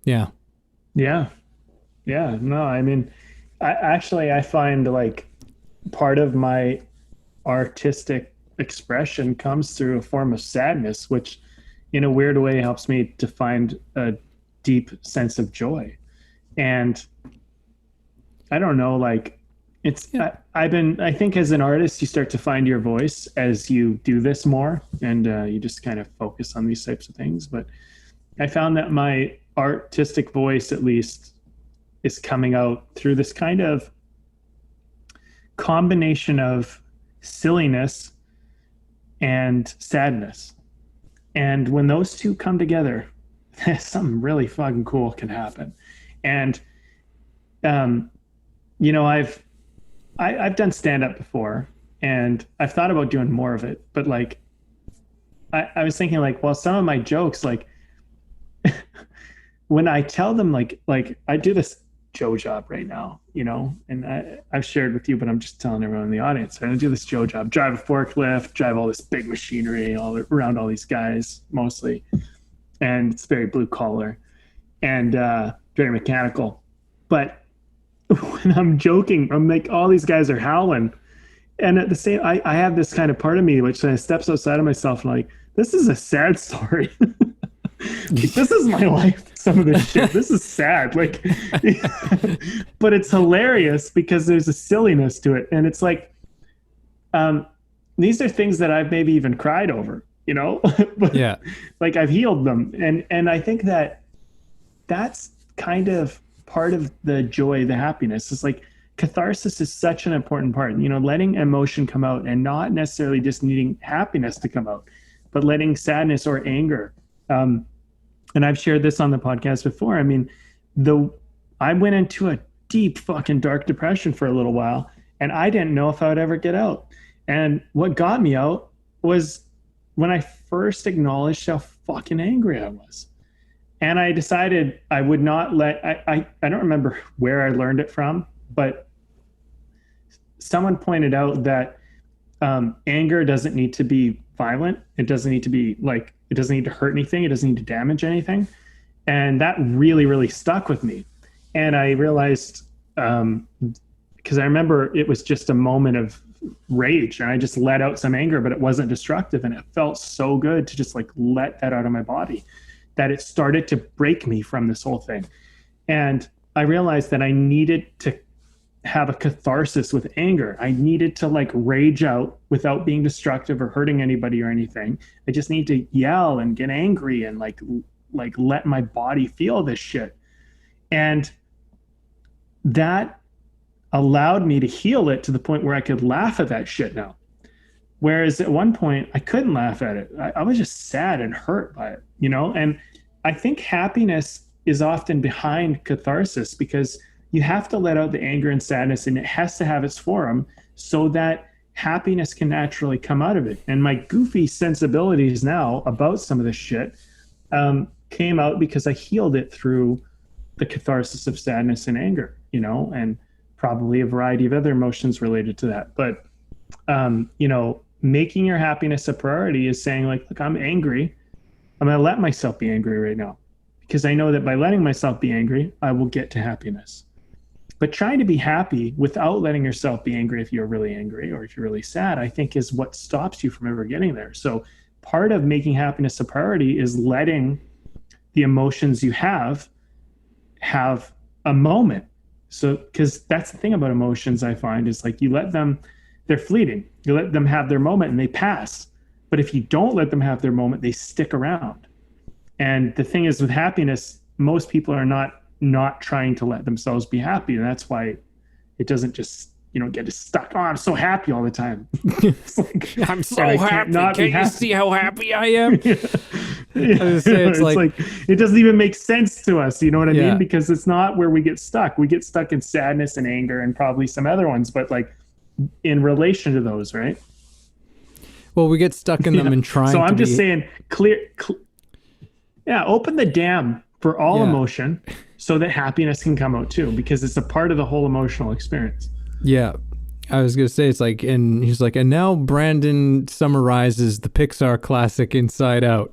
Yeah. Yeah. Yeah. No, I mean, I find like part of my artistic expression comes through a form of sadness, which in a weird way helps me to find a deep sense of joy. And I don't know, like I think as an artist, you start to find your voice as you do this more, and you just kind of focus on these types of things. But I found that my artistic voice, at least, is coming out through this kind of combination of silliness and sadness. And when those two come together, something really fucking cool can happen. And, I've done stand-up before, and I've thought about doing more of it. But like, I was thinking like, well, some of my jokes, like when I tell them, like I do this Joe job right now, and I've shared with you, but I'm just telling everyone in the audience, I do this Joe job, drive a forklift, drive all this big machinery all around all these guys mostly. And it's very blue collar and very mechanical. But when I'm joking, I'm like, all these guys are howling. And at the same, I have this kind of part of me which kind of steps outside of myself and like, this is a sad story. This is my life. Some of this shit. This is sad. Like, but it's hilarious because there's a silliness to it. And it's like, these are things that I've maybe even cried over, but yeah, like I've healed them. And I think that's kind of part of the joy, the happiness. It's like catharsis is such an important part, letting emotion come out and not necessarily just needing happiness to come out, but letting sadness or anger. And I've shared this on the podcast before. I mean, I went into a deep fucking dark depression for a little while, and I didn't know if I would ever get out. And what got me out was when I first acknowledged how fucking angry I was. And I decided I would not let, I don't remember where I learned it from, but someone pointed out that anger doesn't need to be violent. It doesn't need to be like, it doesn't need to hurt anything. It doesn't need to damage anything. And that really, really stuck with me. And I realized, because I remember it was just a moment of rage and I just let out some anger, but it wasn't destructive. And it felt so good to just like let that out of my body that it started to break me from this whole thing. And I realized that I needed to have a catharsis with anger. I needed to like rage out without being destructive or hurting anybody or anything. I just need to yell and get angry and like let my body feel this shit. And that allowed me to heal it to the point where I could laugh at that shit now. Whereas at one point I couldn't laugh at it. I was just sad and hurt by it, you know? And I think happiness is often behind catharsis because you have to let out the anger and sadness and it has to have its forum so that happiness can naturally come out of it. And my goofy sensibilities now about some of this shit came out because I healed it through the catharsis of sadness and anger, you know, and probably a variety of other emotions related to that. But, you know, making your happiness a priority is saying like, look, I'm angry. I'm going to let myself be angry right now because I know that by letting myself be angry, I will get to happiness. But trying to be happy without letting yourself be angry if you're really angry or if you're really sad, I think is what stops you from ever getting there. So part of making happiness a priority is letting the emotions you have a moment. So, because that's the thing about emotions, I find, is like you let them, they're fleeting. You let them have their moment and they pass. But if you don't let them have their moment, they stick around. And the thing is with happiness, most people are not trying to let themselves be happy. And that's why it doesn't just, you know, get stuck. Oh, I'm so happy all the time. It's like, I'm so happy. Can't you see how happy I am? It's like it doesn't even make sense to us. You know what I mean? Because it's not where we get stuck. We get stuck in sadness and anger and probably some other ones, but like in relation to those, right? Well, we get stuck in them and trying. So I'm just saying, open the dam for all emotion so that happiness can come out too, because it's a part of the whole emotional experience. Yeah. I was going to say, it's like, and he's like, and now Brandon summarizes the Pixar classic Inside Out,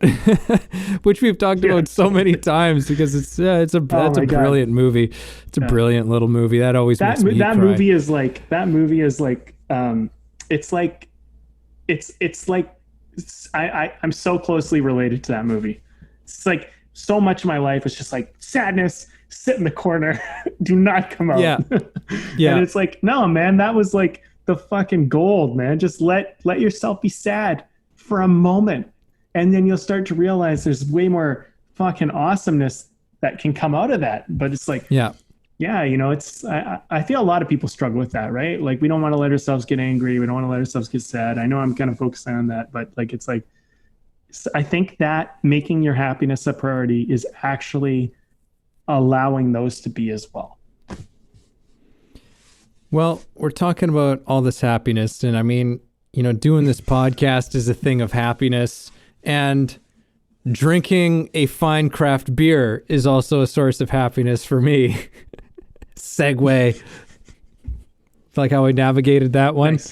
which we've talked about so many times because it's a brilliant movie. It's a brilliant little movie. That always makes me cry. Movie is like, I'm so closely related to that movie. It's like so much of my life is just like sadness, sit in the corner, do not come out. Yeah. And it's like, no, man, that was like the fucking gold, man. Just let yourself be sad for a moment. And then you'll start to realize there's way more fucking awesomeness that can come out of that. But it's like, you know, it's, I feel a lot of people struggle with that, right? Like we don't want to let ourselves get angry. We don't want to let ourselves get sad. I know I'm kind of focusing on that, but like, it's like, I think that making your happiness a priority is actually allowing those to be as well. Well, we're talking about all this happiness, and I mean, you know, doing this podcast is a thing of happiness, and drinking a fine craft beer is also a source of happiness for me. Segue. Like how I navigated that one. Nice.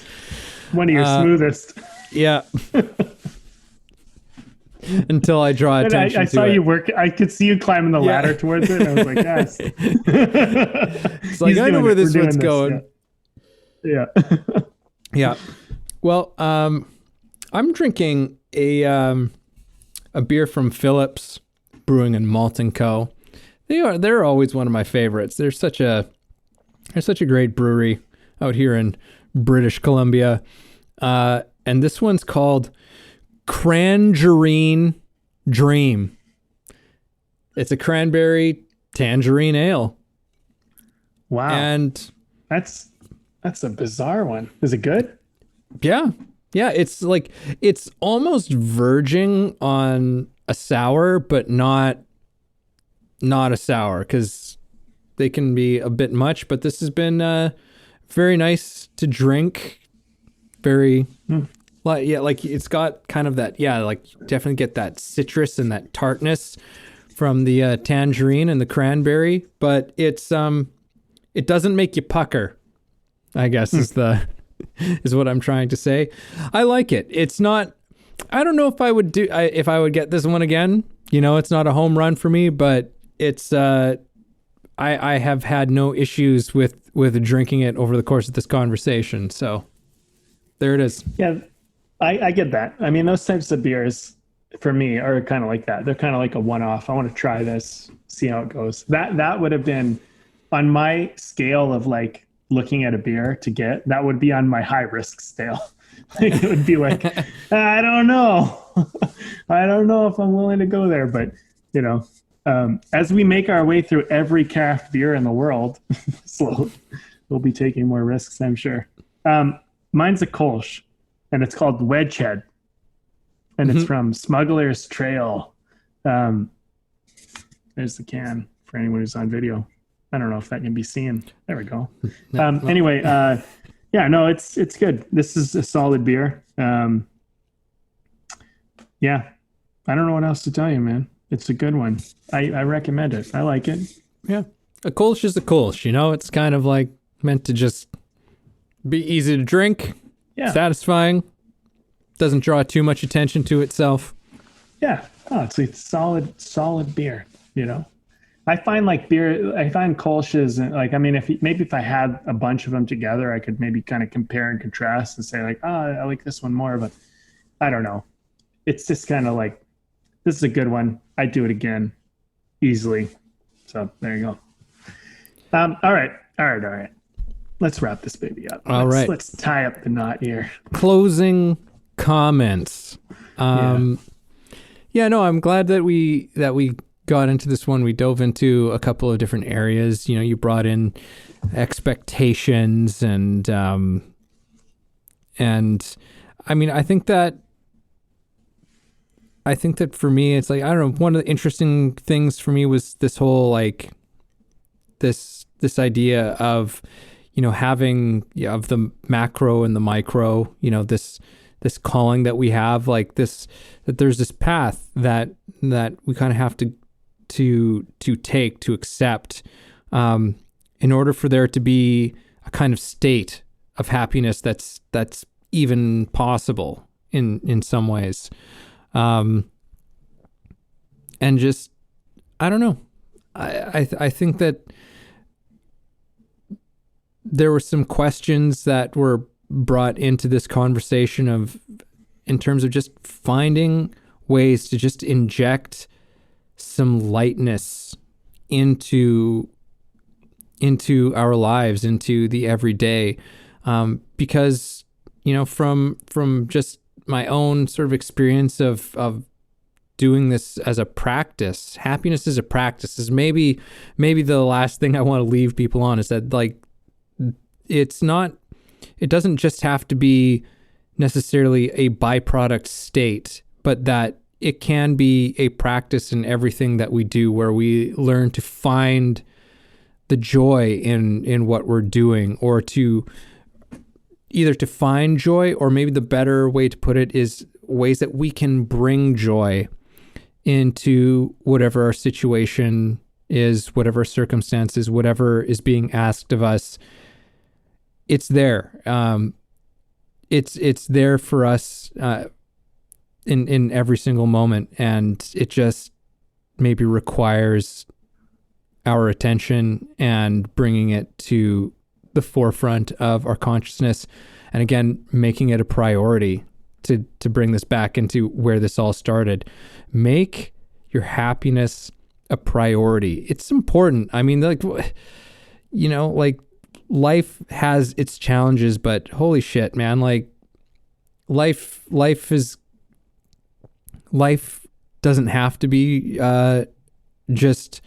One of your smoothest. Yeah. Until I draw attention to it. I saw you work. I could see you climbing the ladder towards it. And I was like, yes. It's like, I know where this one's going. Yeah. Yeah. Well, I'm drinking a beer from Phillips Brewing and Malt & Co. They're always one of my favorites. They're such a great brewery out here in British Columbia. And this one's called Crangerine Dream. It's a cranberry tangerine ale. Wow. And that's a bizarre one. Is it good? Yeah. Yeah, it's like, it's almost verging on a sour, but not a sour, because they can be a bit much, but this has been very nice to drink. Very like it's got kind of that, like definitely get that citrus and that tartness from the tangerine and the cranberry, but it doesn't make you pucker, I guess is what I'm trying to say. I like it. It's not, I don't know if I would if I would get this one again. It's not a home run for me, but it's I have had no issues with drinking it over the course of this conversation. So there it is. Yeah, I get that. I mean, those types of beers for me are kind of like that. They're kind of like a one-off. I want to try this, see how it goes. That would have been on my scale of like looking at a beer to get. That would be on my high risk scale. It would be like, I don't know. I don't know if I'm willing to go there, but as we make our way through every craft beer in the world, slowly, we'll be taking more risks, I'm sure. Mine's a Kolsch, and it's called Wedgehead, and it's from Smuggler's Trail. There's the can for anyone who's on video. I don't know if that can be seen. There we go. Anyway, it's good. This is a solid beer. Yeah, I don't know what else to tell you, man. It's a good one. I recommend it. I like it. Yeah. A Kolsch is a Kolsch, It's kind of like meant to just be easy to drink, satisfying, doesn't draw too much attention to itself. Yeah. Oh, it's a solid beer, I find Kolsch's, like, I mean, if I had a bunch of them together, I could maybe kind of compare and contrast and say like, I like this one more, but I don't know. It's just kind of like, this is a good one. I'd do it again easily. So there you go. All right. Let's wrap this baby up. Let's tie up the knot here. Closing comments. I'm glad that we got into this one. We dove into a couple of different areas. You brought in expectations and I mean, I think that for me, it's like, I don't know, one of the interesting things for me was this whole, like, this idea of, having of the macro and the micro, this calling that we have, like that there's this path that we kind of have to take, to accept, in order for there to be a kind of state of happiness that's even possible in some ways. And just, I don't know. I think that there were some questions that were brought into this conversation in terms of just finding ways to just inject some lightness into our lives, into the everyday, because from just my own sort of experience of doing this as a practice, happiness as a practice is maybe the last thing I want to leave people on, is that, like, it doesn't just have to be necessarily a byproduct state, but that it can be a practice in everything that we do, where we learn to find the joy in what we're doing, or to either to find joy, or maybe the better way to put it is ways that we can bring joy into whatever our situation is, whatever circumstances, whatever is being asked of us. It's there. It's there for us in every single moment, and it just maybe requires our attention and bringing it to the forefront of our consciousness, and again, making it a priority to bring this back into where this all started. Make your happiness a priority. It's important. I mean, like, like, life has its challenges, but holy shit, man, like, life doesn't have to be just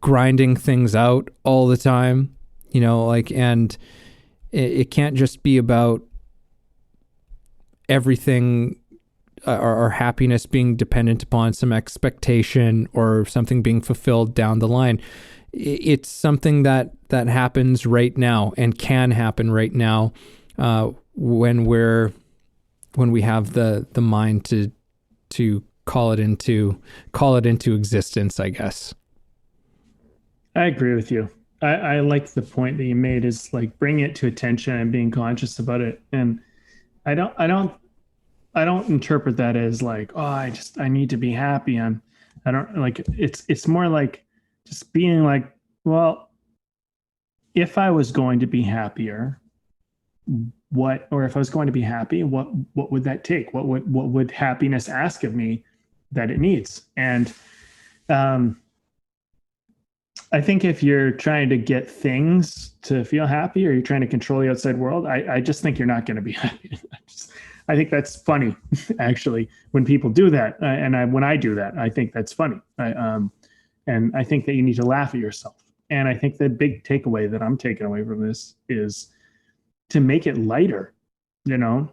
grinding things out all the time, and it can't just be about everything, our happiness being dependent upon some expectation or something being fulfilled down the line. It's something that happens right now and can happen right now, when we have the mind to call it into existence, I guess. I agree with you. I like the point that you made is like bringing it to attention and being conscious about it. And I don't interpret that as like, oh, I need to be happy. I don't like it's more like just being like, well, if I was going to be happier, if I was going to be happy, what would that take? What would happiness ask of me that it needs? And I think if you're trying to get things to feel happy or you're trying to control the outside world, I just think you're not going to be happy. I think that's funny, actually, when people do that. When I do that, I think that's funny. And I think that you need to laugh at yourself. And I think the big takeaway that I'm taking away from this is to make it lighter, to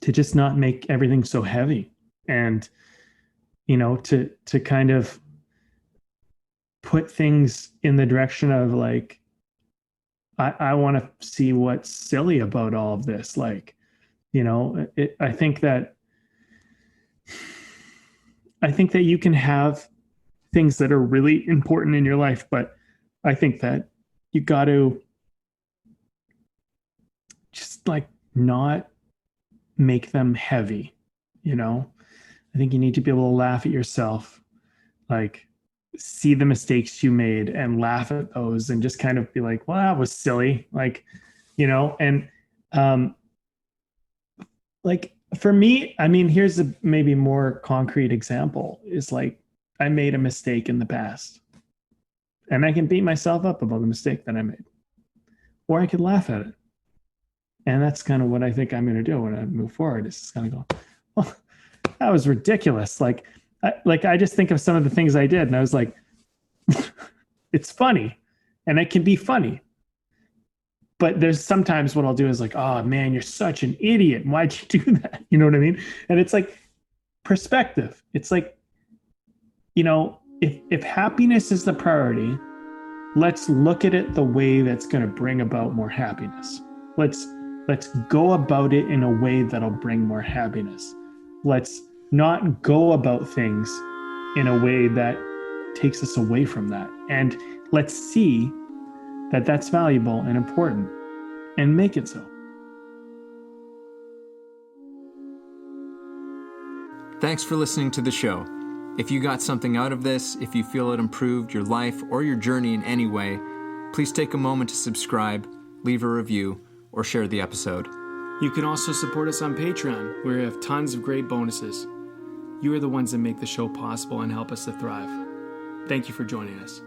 just not make everything so heavy, and, to kind of put things in the direction of like, I want to see what's silly about all of this. Like, I think that you can have things that are really important in your life, but I think that you got to just like not make them heavy. I think you need to be able to laugh at yourself, like see the mistakes you made and laugh at those and just kind of be like, well, that was silly. Like, and like for me, I mean, here's a maybe more concrete example is like, I made a mistake in the past and I can beat myself up about the mistake that I made, or I could laugh at it. And that's kind of what I think I'm going to do when I move forward, is just kind of go, well, that was ridiculous. Like I just think of some of the things I did and I was like, it's funny and it can be funny. But there's sometimes what I'll do is like, oh man, you're such an idiot. Why'd you do that? You know what I mean? And it's like perspective. It's like, if happiness is the priority, let's look at it the way that's going to bring about more happiness. Let's go about it in a way that'll bring more happiness. Let's not go about things in a way that takes us away from that. And let's see that that's valuable and important and make it so. Thanks for listening to the show. If you got something out of this, if you feel it improved your life or your journey in any way, please take a moment to subscribe, leave a review, or share the episode. You can also support us on Patreon, where we have tons of great bonuses. You are the ones that make the show possible and help us to thrive. Thank you for joining us.